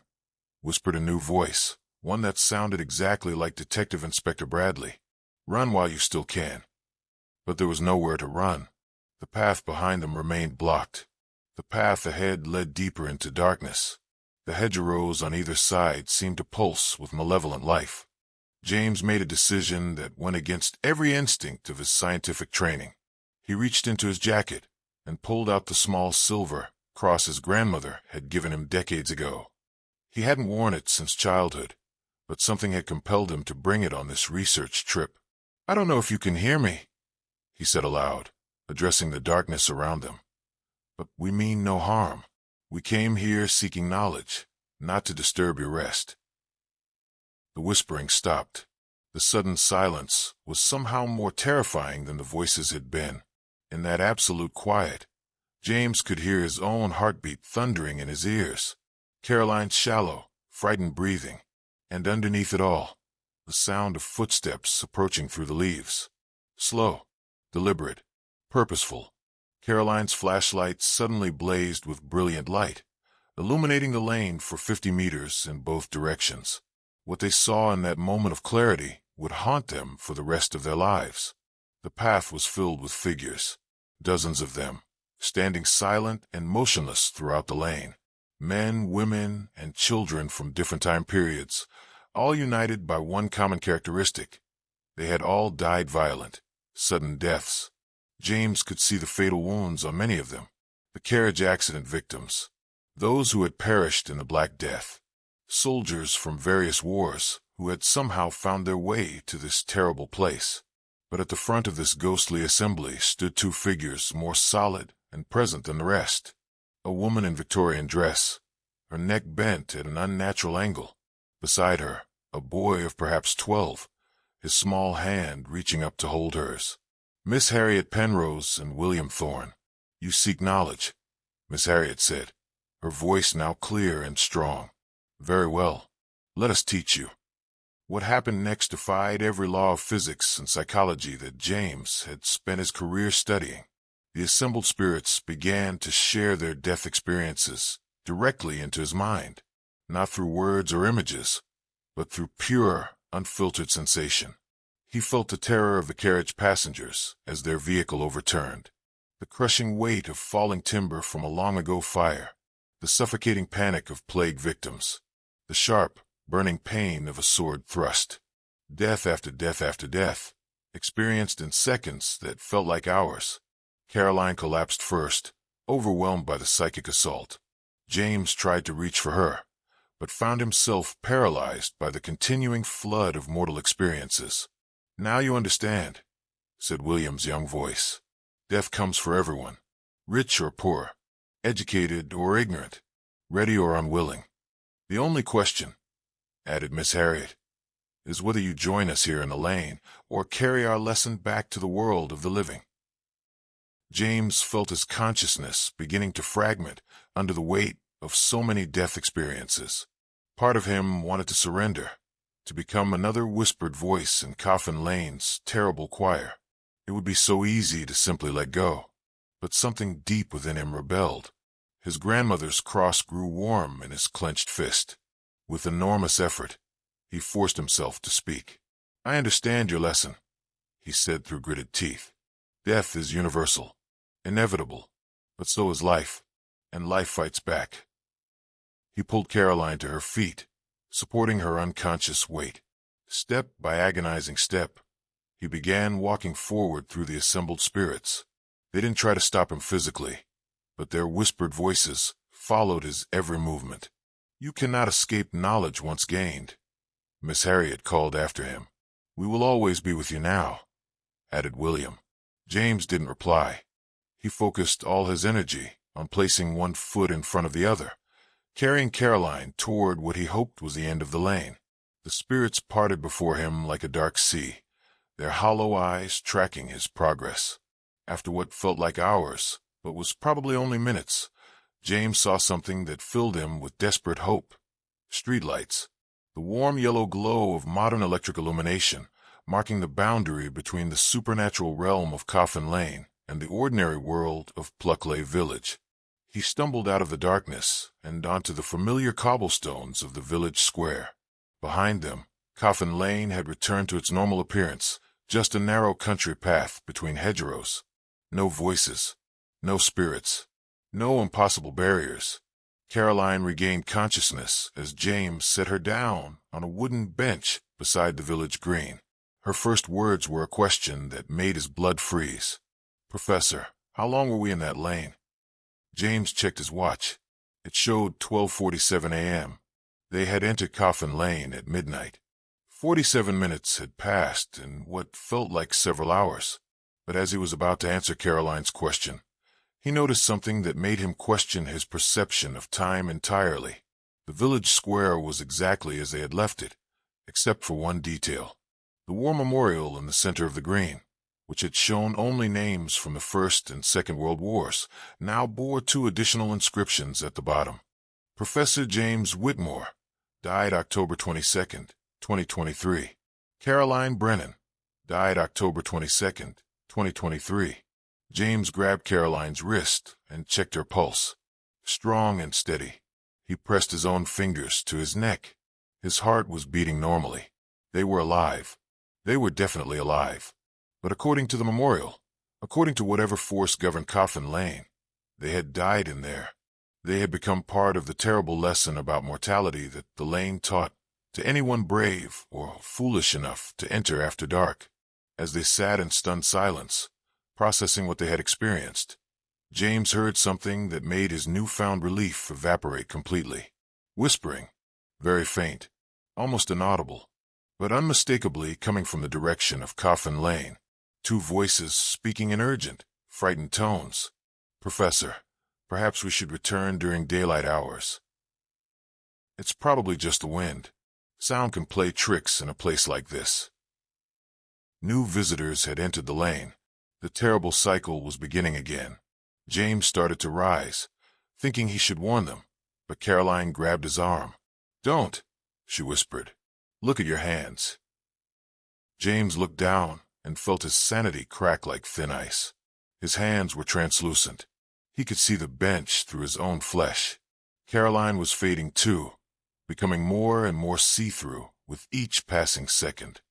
whispered a new voice, one that sounded exactly like Detective Inspector Bradley. "Run while you still can." but there was nowhere to run. The path behind them remained blocked. The path ahead led deeper into darkness. The hedgerows on either side seemed to pulse with malevolent life. James made a decision that went against every instinct of his scientific training. He reached into his jacket and pulled out the small silver cross his grandmother had given him decades ago. He hadn't worn it since childhood, but something had compelled him to bring it on this research trip. "I don't know if you can hear me," he said aloud, addressing the darkness around them. "But we mean no harm. We came here seeking knowledge, not to disturb your rest." The whispering stopped. The sudden silence was somehow more terrifying than the voices had been. In that absolute quiet, James could hear his own heartbeat thundering in his ears, Caroline's shallow, frightened breathing, and underneath it all, the sound of footsteps approaching through the leaves. Slow, deliberate, purposeful. Caroline's flashlight suddenly blazed with brilliant light, illuminating the lane for 50 meters in both directions. What they saw in that moment of clarity would haunt them for the rest of their lives. The path was filled with figures, dozens of them, standing silent and motionless throughout the lane. Men, women, and children from different time periods, all united by one common characteristic. They had all died violent, sudden deaths. James could see the fatal wounds on many of them, the carriage accident victims, those who had perished in the Black Death, soldiers from various wars who had somehow found their way to this terrible place. But at the front of this ghostly assembly stood two figures more solid and present than the rest. A woman in Victorian dress, her neck bent at an unnatural angle. Beside her, a boy of perhaps 12, his small hand reaching up to hold hers. "Miss Harriet Penrose and William Thorne, you seek knowledge," Miss Harriet said, her voice now clear and strong. "Very well. Let us teach you." What happened next defied every law of physics and psychology that James had spent his career studying. The assembled spirits began to share their death experiences directly into his mind, not through words or images, but through pure, unfiltered sensation. He felt the terror of the carriage passengers as their vehicle overturned, the crushing weight of falling timber from a long-ago fire, the suffocating panic of plague victims, the sharp, burning pain of a sword thrust. Death after death after death, experienced in seconds that felt like hours. Caroline collapsed first, overwhelmed by the psychic assault. James tried to reach for her, but found himself paralyzed by the continuing flood of mortal experiences. "Now you understand," said William's young voice. "Death comes for everyone, rich or poor, educated or ignorant, ready or unwilling. The only question," added Miss Harriet, "is whether you join us here in the lane or carry our lesson back to the world of the living." James felt his consciousness beginning to fragment under the weight of so many death experiences. Part of him wanted to surrender, to become another whispered voice in Coffin Lane's terrible choir. It would be so easy to simply let go. But something deep within him rebelled. His grandmother's cross grew warm in his clenched fist. With enormous effort, he forced himself to speak. "I understand your lesson," he said through gritted teeth. "Death is universal, inevitable, but so is life, and life fights back." He pulled Caroline to her feet, supporting her unconscious weight. Step by agonizing step, he began walking forward through the assembled spirits. They didn't try to stop him physically, but their whispered voices followed his every movement. "You cannot escape knowledge once gained," Miss Harriet called after him. "We will always be with you now," added William. James didn't reply. He focused all his energy on placing one foot in front of the other, carrying Caroline toward what he hoped was the end of the lane. The spirits parted before him like a dark sea, their hollow eyes tracking his progress. After what felt like hours, but was probably only minutes, James saw something that filled him with desperate hope. Streetlights. The warm yellow glow of modern electric illumination, marking the boundary between the supernatural realm of Coffin Lane and the ordinary world of Pluckley Village. He stumbled out of the darkness and onto the familiar cobblestones of the village square. Behind them, Coffin Lane had returned to its normal appearance, Just a narrow country path between hedgerows. No voices. No spirits. No impossible barriers. Caroline regained consciousness as James set her down on a wooden bench beside the village green. Her first words were a question that made his blood freeze. "Professor, how long were we in that lane?" James checked his watch. It showed 12:47 a.m. They had entered Coffin Lane at midnight. 47 minutes had passed in what felt like several hours. But as he was about to answer Caroline's question, he noticed something that made him question his perception of time entirely. The village square was exactly as they had left it, except for one detail. The war memorial in the center of the green, which had shown only names from the First and Second World Wars, now bore 2 additional inscriptions at the bottom. Professor James Whitmore, died October 22nd, 2023. Caroline Brennan, died October 22nd, 2023. James grabbed Caroline's wrist and checked her pulse. Strong and steady. He pressed his own fingers to his neck. His heart was beating normally. They were alive. They were definitely alive. But according to the memorial, according to whatever force governed Coffin Lane, they had died in there. They had become part of the terrible lesson about mortality that the lane taught to anyone brave or foolish enough to enter after dark. As they sat in stunned silence, processing what they had experienced, James heard something that made his newfound relief evaporate completely. Whispering, very faint, almost inaudible, but unmistakably coming from the direction of Coffin Lane. 2 voices speaking in urgent, frightened tones. "Professor, perhaps we should return during daylight hours. It's probably just the wind. Sound can play tricks in a place like this." New visitors had entered the lane. The terrible cycle was beginning again. James started to rise, thinking he should warn them, but Caroline grabbed his arm. "Don't," she whispered. "Look at your hands." James looked down and felt his sanity crack like thin ice. His hands were translucent. He could see the bench through his own flesh. Caroline was fading too, becoming more and more see-through with each passing second.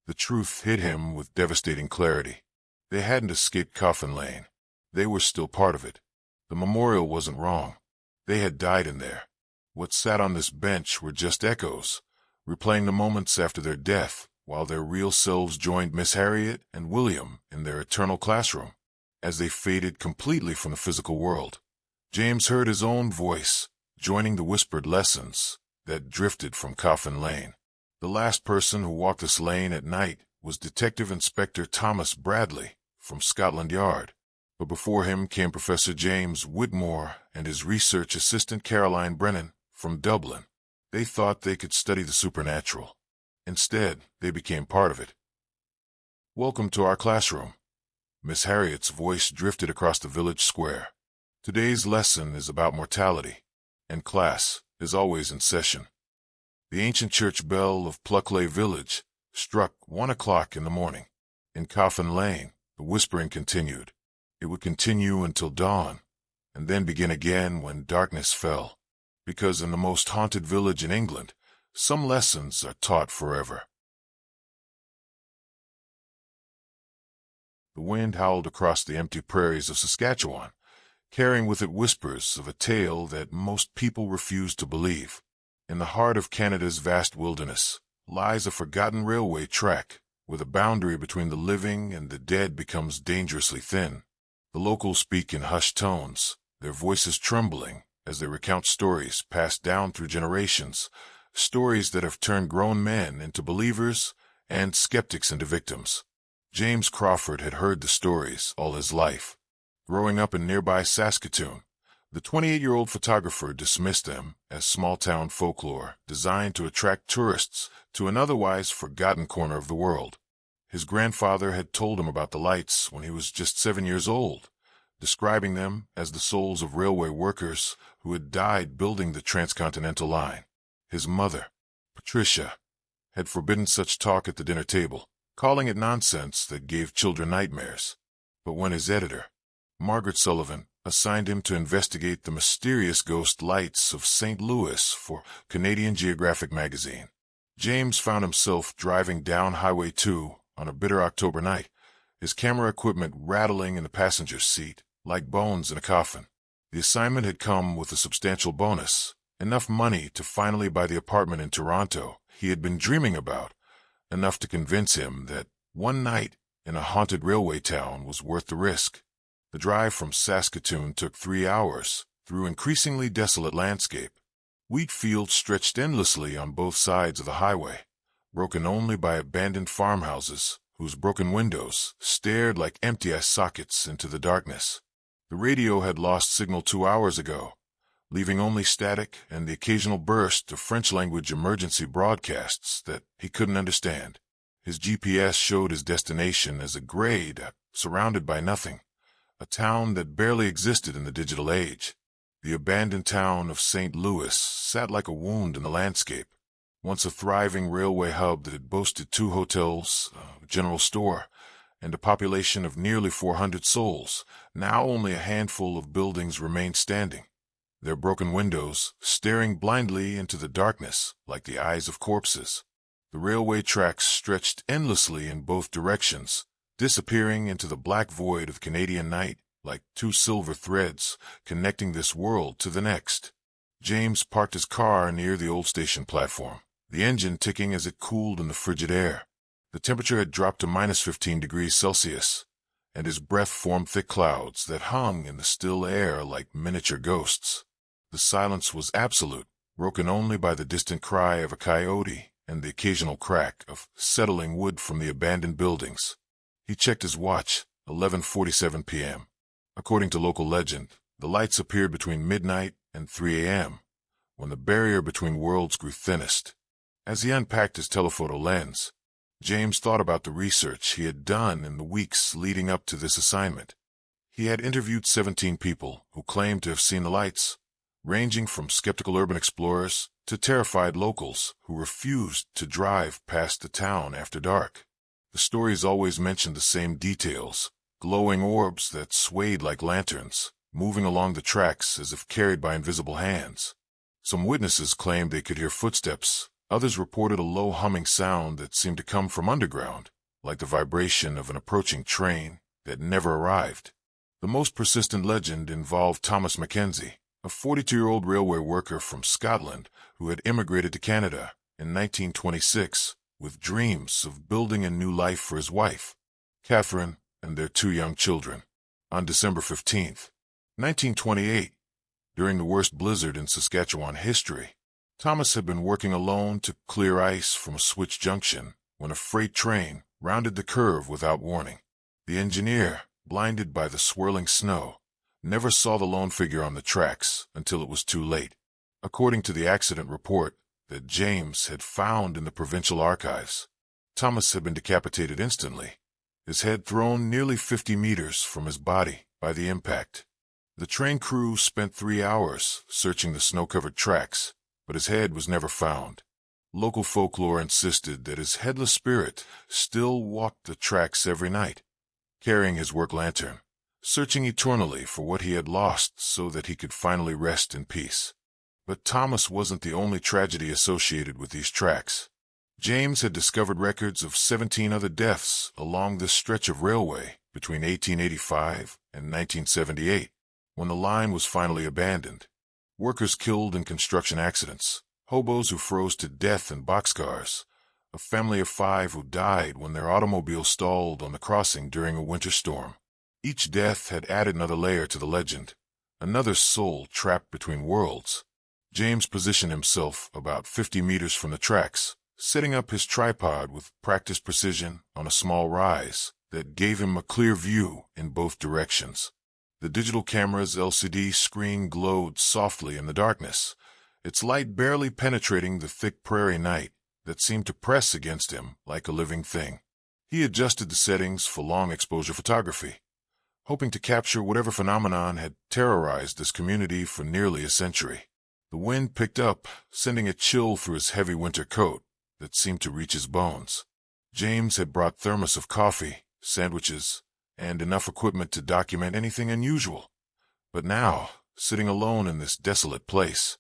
The truth hit him with devastating clarity. They hadn't escaped Coffin Lane. They were still part of it. The memorial wasn't wrong. They had died in there. What sat on this bench were just echoes, replaying the moments after their death, while their real selves joined Miss Harriet and William in their eternal classroom. As they faded completely from the physical world, James heard his own voice, joining the whispered lessons that drifted from Coffin Lane. The last person who walked this lane at night was Detective Inspector Thomas Bradley from Scotland Yard. But before him came Professor James Whitmore and his research assistant Caroline Brennan from Dublin. They thought they could study the supernatural. Instead, they became part of it. "Welcome to our classroom." Miss Harriet's voice drifted across the village square. "Today's lesson is about mortality, and class is always in session." The ancient church bell of Pluckley Village struck 1 o'clock in the morning. In Coffin Lane, the whispering continued. It would continue until dawn, and then begin again when darkness fell. Because in the most haunted village in England, some lessons are taught forever. The wind howled across the empty prairies of Saskatchewan, carrying with it whispers of a tale that most people refuse to believe. In the heart of Canada's vast wilderness lies a forgotten railway track, where the boundary between the living and the dead becomes dangerously thin. The locals speak in hushed tones, their voices trembling as they recount stories passed down through generations, stories that have turned grown men into believers and skeptics into victims. James Crawford had heard the stories all his life. Growing up in nearby Saskatoon, the 28-year-old photographer dismissed them as small-town folklore designed to attract tourists to an otherwise forgotten corner of the world. His grandfather had told him about the lights when he was just 7 years old, describing them as the souls of railway workers who had died building the transcontinental line. His mother, Patricia, had forbidden such talk at the dinner table, calling it nonsense that gave children nightmares. But when his editor, Margaret Sullivan, assigned him to investigate the mysterious ghost lights of St. Louis for Canadian Geographic magazine, James found himself driving down Highway 2 on a bitter October night, his camera equipment rattling in the passenger's seat, like bones in a coffin. The assignment had come with a substantial bonus, enough money to finally buy the apartment in Toronto he had been dreaming about, enough to convince him that one night in a haunted railway town was worth the risk. The drive from Saskatoon took 3 hours, through increasingly desolate landscape. Wheat fields stretched endlessly on both sides of the highway, broken only by abandoned farmhouses whose broken windows stared like empty eye sockets into the darkness. The radio had lost signal 2 hours ago, leaving only static and the occasional burst of French-language emergency broadcasts that he couldn't understand. His GPS showed his destination as a grade surrounded by nothing, a town that barely existed in the digital age. The abandoned town of St. Louis sat like a wound in the landscape, once a thriving railway hub that had boasted 2 hotels, a general store, and a population of nearly 400 souls. Now only a handful of buildings remained standing, their broken windows staring blindly into the darkness like the eyes of corpses. The railway tracks stretched endlessly in both directions, disappearing into the black void of Canadian night like 2 silver threads connecting this world to the next. James parked his car near the old station platform, the engine ticking as it cooled in the frigid air. The temperature had dropped to -15 degrees Celsius, and his breath formed thick clouds that hung in the still air like miniature ghosts. The silence was absolute, broken only by the distant cry of a coyote and the occasional crack of settling wood from the abandoned buildings. He checked his watch, 11:47 p.m. According to local legend, the lights appeared between midnight and 3 a.m., when the barrier between worlds grew thinnest. As he unpacked his telephoto lens, James thought about the research he had done in the weeks leading up to this assignment. He had interviewed 17 people who claimed to have seen the lights, ranging from skeptical urban explorers to terrified locals who refused to drive past the town after dark. The stories always mentioned the same details: glowing orbs that swayed like lanterns, moving along the tracks as if carried by invisible hands. Some witnesses claimed they could hear footsteps. Others reported a low humming sound that seemed to come from underground, like the vibration of an approaching train that never arrived. The most persistent legend involved Thomas Mackenzie, a 42-year-old railway worker from Scotland who had immigrated to Canada in 1926 with dreams of building a new life for his wife, Catherine, and their 2 young children. On December 15, 1928, during the worst blizzard in Saskatchewan history, Thomas had been working alone to clear ice from a switch junction when a freight train rounded the curve without warning. The engineer, blinded by the swirling snow, never saw the lone figure on the tracks until it was too late. According to the accident report that James had found in the provincial archives, Thomas had been decapitated instantly, his head thrown nearly 50 meters from his body by the impact. The train crew spent 3 hours searching the snow-covered tracks, but his head was never found. Local folklore insisted that his headless spirit still walked the tracks every night, carrying his work lantern, searching eternally for what he had lost so that he could finally rest in peace. But Thomas wasn't the only tragedy associated with these tracks. James had discovered records of 17 other deaths along this stretch of railway between 1885 and 1978, when the line was finally abandoned. Workers killed in construction accidents, hobos who froze to death in boxcars, a family of 5 who died when their automobile stalled on the crossing during a winter storm. Each death had added another layer to the legend, another soul trapped between worlds. James positioned himself about 50 meters from the tracks, setting up his tripod with practiced precision on a small rise that gave him a clear view in both directions. The digital camera's LCD screen glowed softly in the darkness, its light barely penetrating the thick prairie night that seemed to press against him like a living thing. He adjusted the settings for long exposure photography, hoping to capture whatever phenomenon had terrorized this community for nearly a century. The wind picked up, sending a chill through his heavy winter coat that seemed to reach his bones. James had brought thermos of coffee, sandwiches, and enough equipment to document anything unusual. But now, sitting alone in this desolate place,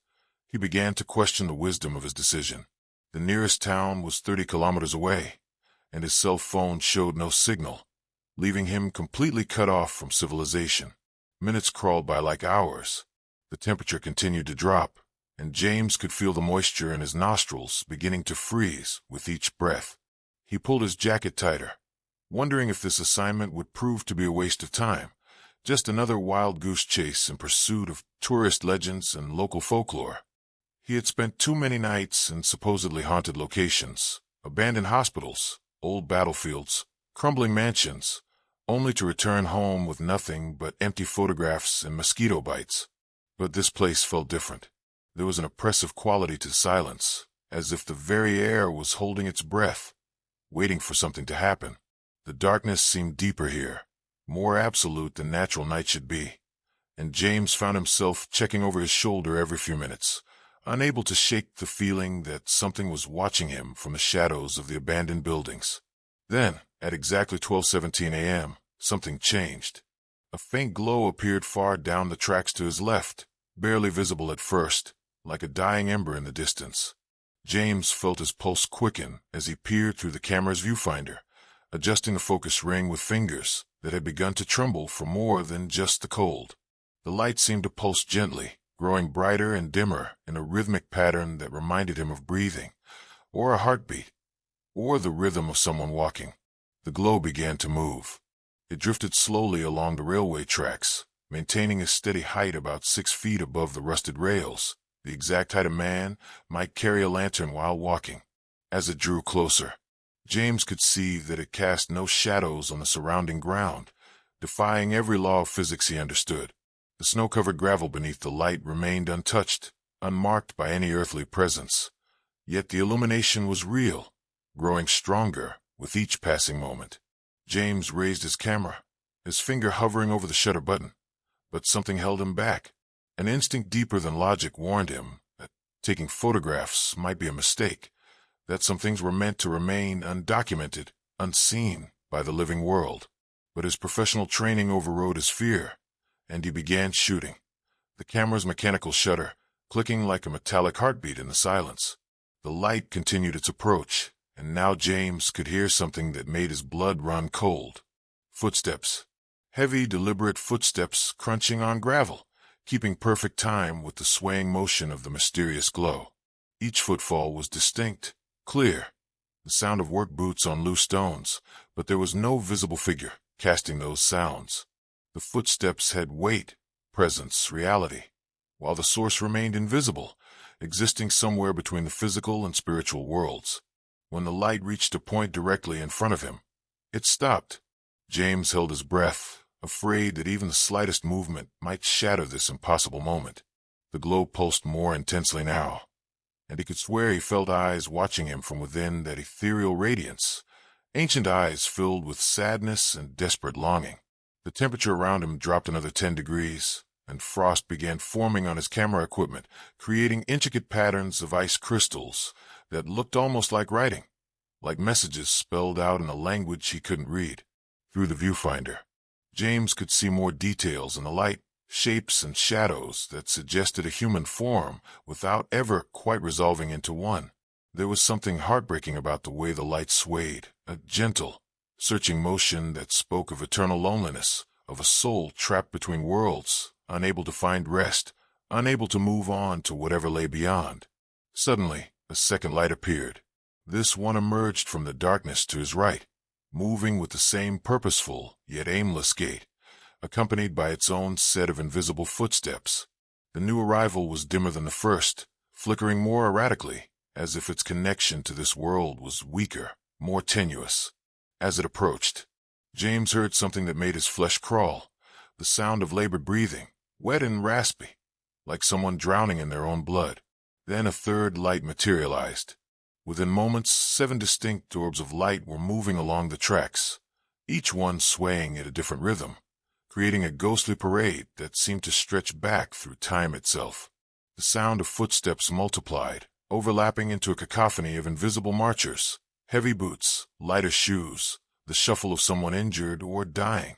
he began to question the wisdom of his decision. The nearest town was 30 kilometers away, and his cell phone showed no signal, leaving him completely cut off from civilization. Minutes crawled by like hours. The temperature continued to drop, and James could feel the moisture in his nostrils beginning to freeze with each breath. He pulled his jacket tighter, wondering if this assignment would prove to be a waste of time, just another wild goose chase in pursuit of tourist legends and local folklore. He had spent too many nights in supposedly haunted locations, abandoned hospitals, old battlefields, crumbling mansions, only to return home with nothing but empty photographs and mosquito bites. But this place felt different. There was an oppressive quality to silence, as if the very air was holding its breath, waiting for something to happen. The darkness seemed deeper here, more absolute than natural night should be, and James found himself checking over his shoulder every few minutes, unable to shake the feeling that something was watching him from the shadows of the abandoned buildings. Then, at exactly 12:17 a.m., something changed. A faint glow appeared far down the tracks to his left, barely visible at first, like a dying ember in the distance. James felt his pulse quicken as he peered through the camera's viewfinder, adjusting the focus ring with fingers that had begun to tremble for more than just the cold. The light seemed to pulse gently, growing brighter and dimmer in a rhythmic pattern that reminded him of breathing, or a heartbeat, or the rhythm of someone walking. The glow began to move. It drifted slowly along the railway tracks, maintaining a steady height about 6 feet above the rusted rails, the exact height a man might carry a lantern while walking. As it drew closer, James could see that it cast no shadows on the surrounding ground, defying every law of physics he understood. The snow-covered gravel beneath the light remained untouched, unmarked by any earthly presence. Yet the illumination was real, growing stronger with each passing moment. James raised his camera, his finger hovering over the shutter button, but something held him back. An instinct deeper than logic warned him that taking photographs might be a mistake, that some things were meant to remain undocumented, unseen by the living world. But his professional training overrode his fear, and he began shooting, the camera's mechanical shutter clicking like a metallic heartbeat in the silence. The light continued its approach, and now James could hear something that made his blood run cold. Footsteps. Heavy, deliberate footsteps crunching on gravel, keeping perfect time with the swaying motion of the mysterious glow. Each footfall was distinct, clear, the sound of work boots on loose stones, but there was no visible figure casting those sounds. The footsteps had weight, presence, reality, while the source remained invisible, existing somewhere between the physical and spiritual worlds. When the light reached a point directly in front of him, it stopped. James held his breath, afraid that even the slightest movement might shatter this impossible moment. The glow pulsed more intensely now, and he could swear he felt eyes watching him from within that ethereal radiance, ancient eyes filled with sadness and desperate longing. The temperature around him dropped another 10 degrees, and frost began forming on his camera equipment, creating intricate patterns of ice crystals that looked almost like writing, like messages spelled out in a language he couldn't read. Through the viewfinder, James could see more details in the light, shapes and shadows that suggested a human form without ever quite resolving into one. There was something heartbreaking about the way the light swayed, a gentle, searching motion that spoke of eternal loneliness, of a soul trapped between worlds, unable to find rest, unable to move on to whatever lay beyond. Suddenly, a second light appeared. This one emerged from the darkness to his right, moving with the same purposeful yet aimless gait, accompanied by its own set of invisible footsteps. The new arrival was dimmer than the first, flickering more erratically, as if its connection to this world was weaker, more tenuous. As it approached, James heard something that made his flesh crawl, the sound of labored breathing, wet and raspy, like someone drowning in their own blood. Then a third light materialized. Within moments, 7 distinct orbs of light were moving along the tracks, each one swaying at a different rhythm, creating a ghostly parade that seemed to stretch back through time itself. The sound of footsteps multiplied, overlapping into a cacophony of invisible marchers, heavy boots, lighter shoes, the shuffle of someone injured or dying,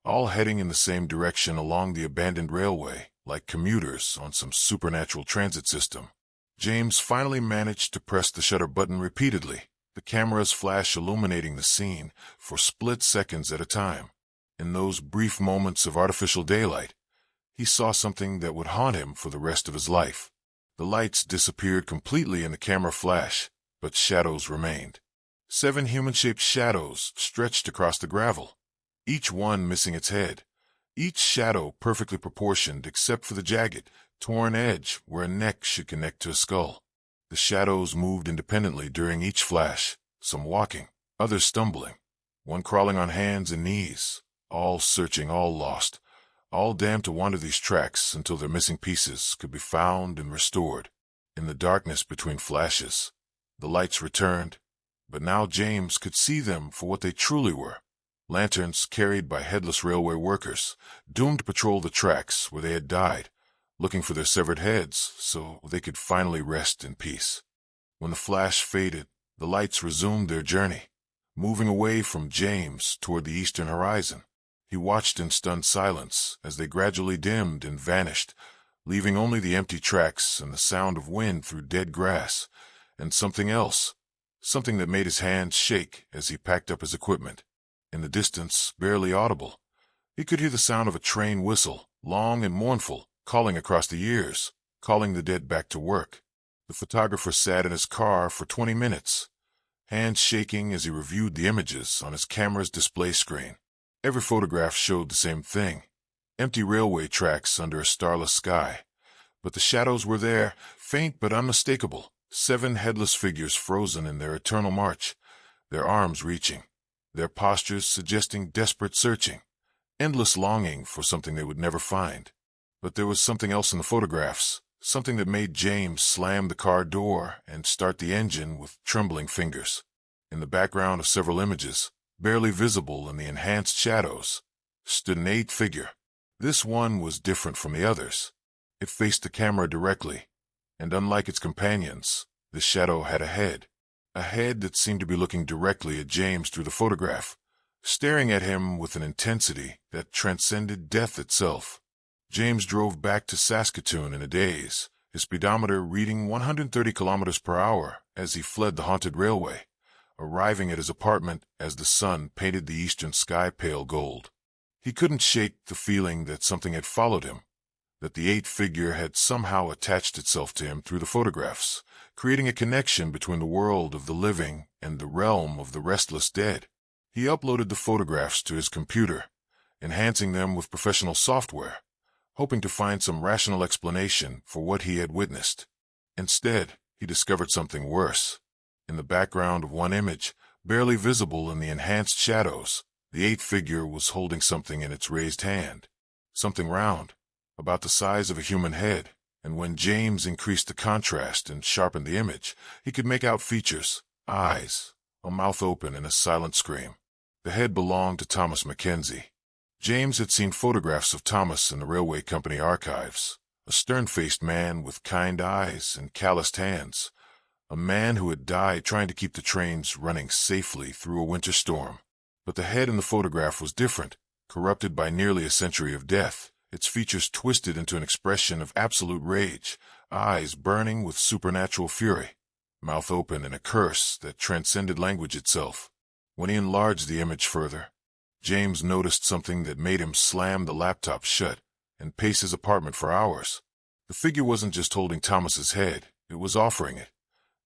all heading in the same direction along the abandoned railway, like commuters on some supernatural transit system. James finally managed to press the shutter button repeatedly, the camera's flash illuminating the scene for split seconds at a time. In those brief moments of artificial daylight, he saw something that would haunt him for the rest of his life. The lights disappeared completely in the camera flash, but shadows remained. 7 human-shaped shadows stretched across the gravel, each one missing its head, each shadow perfectly proportioned except for the jagged, torn edge where a neck should connect to a skull. The shadows moved independently during each flash, some walking, others stumbling, one crawling on hands and knees, all searching, all lost, all damned to wander these tracks until their missing pieces could be found and restored. In the darkness between flashes, the lights returned, but now James could see them for what they truly were. Lanterns carried by headless railway workers, doomed to patrol the tracks where they had died, looking for their severed heads so they could finally rest in peace. When the flash faded, the lights resumed their journey, moving away from James toward the eastern horizon. He watched in stunned silence as they gradually dimmed and vanished, leaving only the empty tracks and the sound of wind through dead grass, and something else, something that made his hands shake as he packed up his equipment. In the distance, barely audible, he could hear the sound of a train whistle, long and mournful, calling across the years, calling the dead back to work. The photographer sat in his car for 20 minutes, hands shaking as he reviewed the images on his camera's display screen. Every photograph showed the same thing, empty railway tracks under a starless sky. But the shadows were there, faint but unmistakable, 7 headless figures frozen in their eternal march, their arms reaching, their postures suggesting desperate searching, endless longing for something they would never find. But there was something else in the photographs, something that made James slam the car door and start the engine with trembling fingers. In the background of several images, barely visible in the enhanced shadows, stood an 8th figure. This one was different from the others. It faced the camera directly, and unlike its companions, the shadow had a head that seemed to be looking directly at James through the photograph, staring at him with an intensity that transcended death itself. James drove back to Saskatoon in a daze, his speedometer reading 130 kilometers per hour as he fled the haunted railway, arriving at his apartment as the sun painted the eastern sky pale gold. He couldn't shake the feeling that something had followed him, that the 8th figure had somehow attached itself to him through the photographs, creating a connection between the world of the living and the realm of the restless dead. He uploaded the photographs to his computer, enhancing them with professional software, hoping to find some rational explanation for what he had witnessed. Instead, he discovered something worse. In the background of one image, barely visible in the enhanced shadows, the 8th figure was holding something in its raised hand, something round, about the size of a human head, and when James increased the contrast and sharpened the image, he could make out features, eyes, a mouth open and a silent scream. The head belonged to Thomas Mackenzie. James had seen photographs of Thomas in the railway company archives, a stern-faced man with kind eyes and calloused hands, a man who had died trying to keep the trains running safely through a winter storm. But the head in the photograph was different, corrupted by nearly a century of death, its features twisted into an expression of absolute rage, eyes burning with supernatural fury, mouth open in a curse that transcended language itself. When he enlarged the image further, James noticed something that made him slam the laptop shut and pace his apartment for hours. The figure wasn't just holding Thomas's head, it was offering it,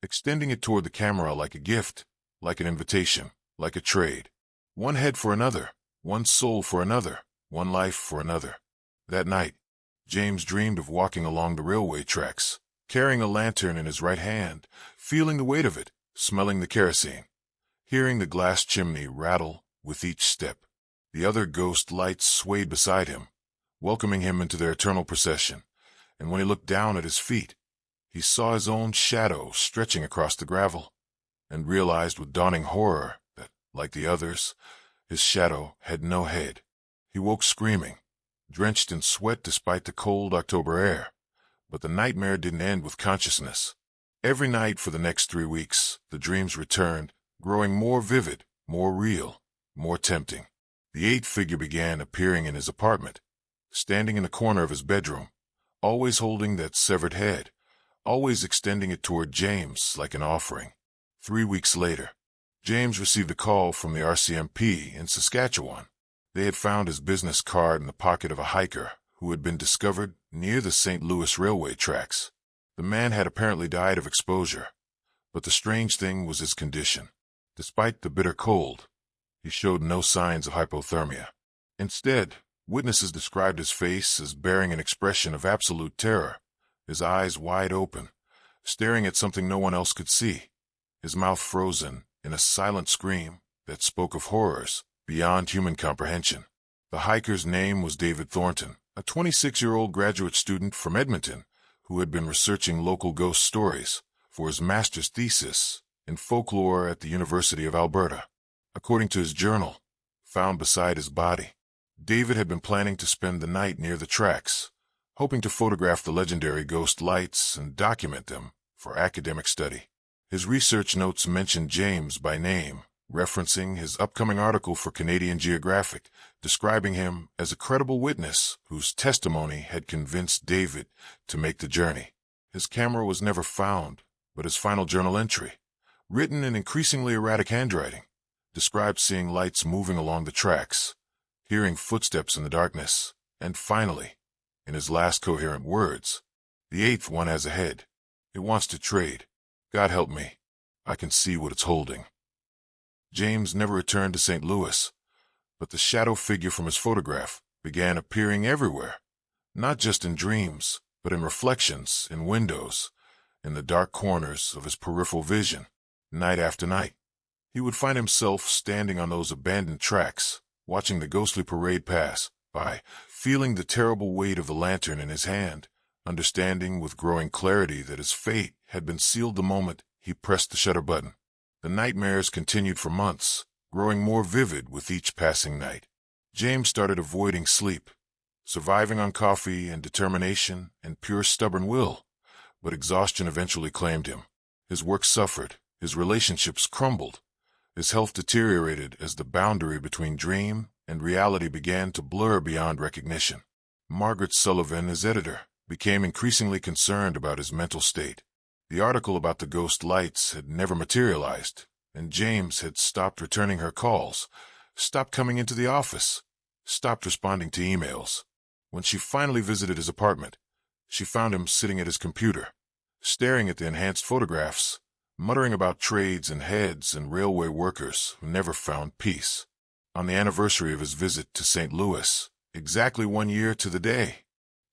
extending it toward the camera like a gift, like an invitation, like a trade. One head for another, one soul for another, one life for another. That night, James dreamed of walking along the railway tracks, carrying a lantern in his right hand, feeling the weight of it, smelling the kerosene, hearing the glass chimney rattle with each step. The other ghost lights swayed beside him, welcoming him into their eternal procession, and when he looked down at his feet, he saw his own shadow stretching across the gravel, and realized with dawning horror that, like the others, his shadow had no head. He woke screaming, drenched in sweat despite the cold October air, but the nightmare didn't end with consciousness. Every night for the next 3 weeks, the dreams returned, growing more vivid, more real, more tempting. The 8th figure began appearing in his apartment, standing in the corner of his bedroom, always holding that severed head, always extending it toward James like an offering. 3 weeks later, James received a call from the RCMP in Saskatchewan. They had found his business card in the pocket of a hiker who had been discovered near the St. Louis railway tracks. The man had apparently died of exposure, but the strange thing was his condition. Despite the bitter cold, he showed no signs of hypothermia. Instead, witnesses described his face as bearing an expression of absolute terror, his eyes wide open, staring at something no one else could see, his mouth frozen in a silent scream that spoke of horrors beyond human comprehension. The hiker's name was David Thornton, a 26-year-old graduate student from Edmonton who had been researching local ghost stories for his master's thesis in folklore at the University of Alberta. According to his journal, found beside his body, David had been planning to spend the night near the tracks, hoping to photograph the legendary ghost lights and document them for academic study. His research notes mentioned James by name, referencing his upcoming article for Canadian Geographic, describing him as a credible witness whose testimony had convinced David to make the journey. His camera was never found, but his final journal entry, written in increasingly erratic handwriting, described seeing lights moving along the tracks, hearing footsteps in the darkness, and finally, in his last coherent words, "The eighth one has a head. It wants to trade. God help me. I can see what it's holding." James never returned to St. Louis, but the shadow figure from his photograph began appearing everywhere, not just in dreams, but in reflections, in windows, in the dark corners of his peripheral vision. Night after night, he would find himself standing on those abandoned tracks, watching the ghostly parade pass by, feeling the terrible weight of the lantern in his hand, understanding with growing clarity that his fate had been sealed the moment he pressed the shutter button. The nightmares continued for months, growing more vivid with each passing night. James started avoiding sleep, surviving on coffee and determination and pure stubborn will, but exhaustion eventually claimed him. His work suffered, his relationships crumbled, his health deteriorated as the boundary between dream and reality began to blur beyond recognition. Margaret Sullivan, his editor, became increasingly concerned about his mental state. The article about the ghost lights had never materialized, and James had stopped returning her calls, stopped coming into the office, stopped responding to emails. When she finally visited his apartment, she found him sitting at his computer, staring at the enhanced photographs, muttering about trades and heads and railway workers who never found peace. On the anniversary of his visit to St. Louis, exactly 1 year to the day,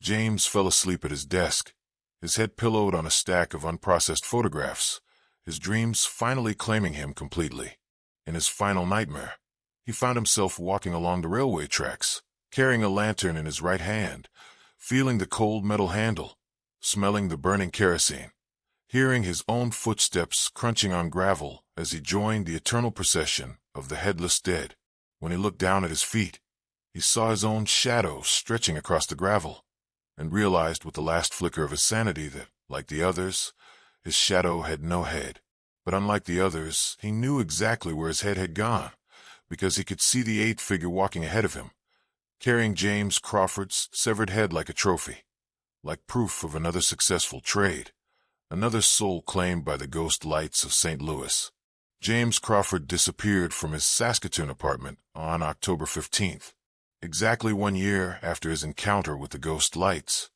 James fell asleep at his desk, his head pillowed on a stack of unprocessed photographs, his dreams finally claiming him completely. In his final nightmare, he found himself walking along the railway tracks, carrying a lantern in his right hand, feeling the cold metal handle, smelling the burning kerosene, hearing his own footsteps crunching on gravel as he joined the eternal procession of the headless dead. When he looked down at his feet, he saw his own shadow stretching across the gravel, and realized with the last flicker of his sanity that, like the others, his shadow had no head. But unlike the others, he knew exactly where his head had gone, because he could see the eighth figure walking ahead of him, carrying James Crawford's severed head like a trophy, like proof of another successful trade, another soul claimed by the ghost lights of St. Louis. James Crawford disappeared from his Saskatoon apartment on October 15th. Exactly 1 year after his encounter with the ghost lights.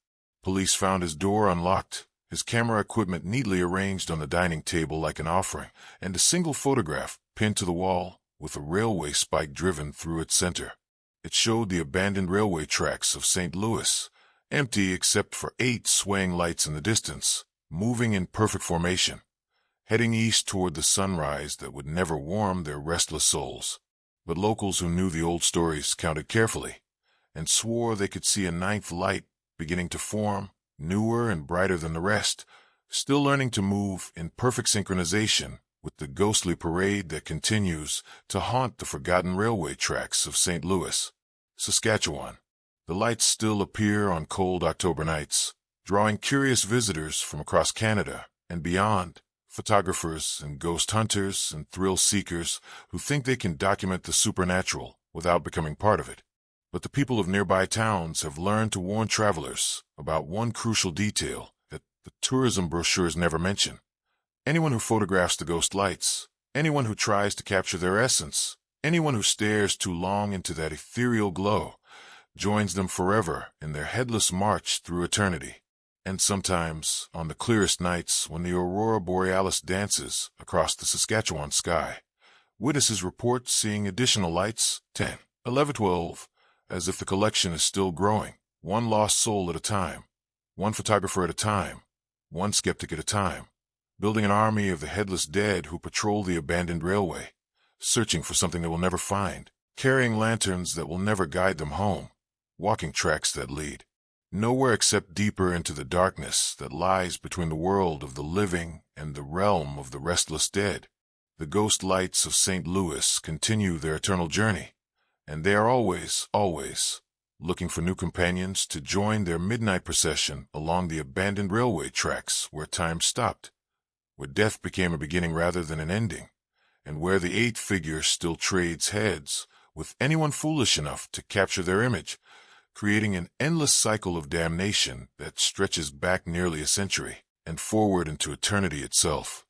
Police found his door unlocked, his camera equipment neatly arranged on the dining table like an offering, and a single photograph pinned to the wall with a railway spike driven through its center. It showed the abandoned railway tracks of St. Louis, empty except for 8 swaying lights in the distance, moving in perfect formation, heading east toward the sunrise that would never warm their restless souls. But locals who knew the old stories counted carefully, and swore they could see a 9th light beginning to form, newer and brighter than the rest, still learning to move in perfect synchronization with the ghostly parade that continues to haunt the forgotten railway tracks of St. Louis, Saskatchewan. The lights still appear on cold October nights, drawing curious visitors from across Canada and beyond, photographers and ghost hunters and thrill seekers who think they can document the supernatural without becoming part of it. But the people of nearby towns have learned to warn travelers about one crucial detail that the tourism brochures never mention. Anyone who photographs the ghost lights Anyone who tries to capture their essence, anyone who stares too long into that ethereal glow, joins them forever in their headless march through eternity. And sometimes, on the clearest nights when the aurora borealis dances across the Saskatchewan sky, witnesses report seeing additional lights, 10, 11, 12, as if the collection is still growing, one lost soul at a time, one photographer at a time, one skeptic at a time, building an army of the headless dead who patrol the abandoned railway, searching for something they will never find, carrying lanterns that will never guide them home, walking tracks that lead nowhere except deeper into the darkness that lies between the world of the living and the realm of the restless dead. The ghost lights of St. Louis continue their eternal journey, and they are always, always looking for new companions to join their midnight procession along the abandoned railway tracks where time stopped, where death became a beginning rather than an ending, and where the eight figure still trades heads with anyone foolish enough to capture their image, creating an endless cycle of damnation that stretches back nearly a century and forward into eternity itself.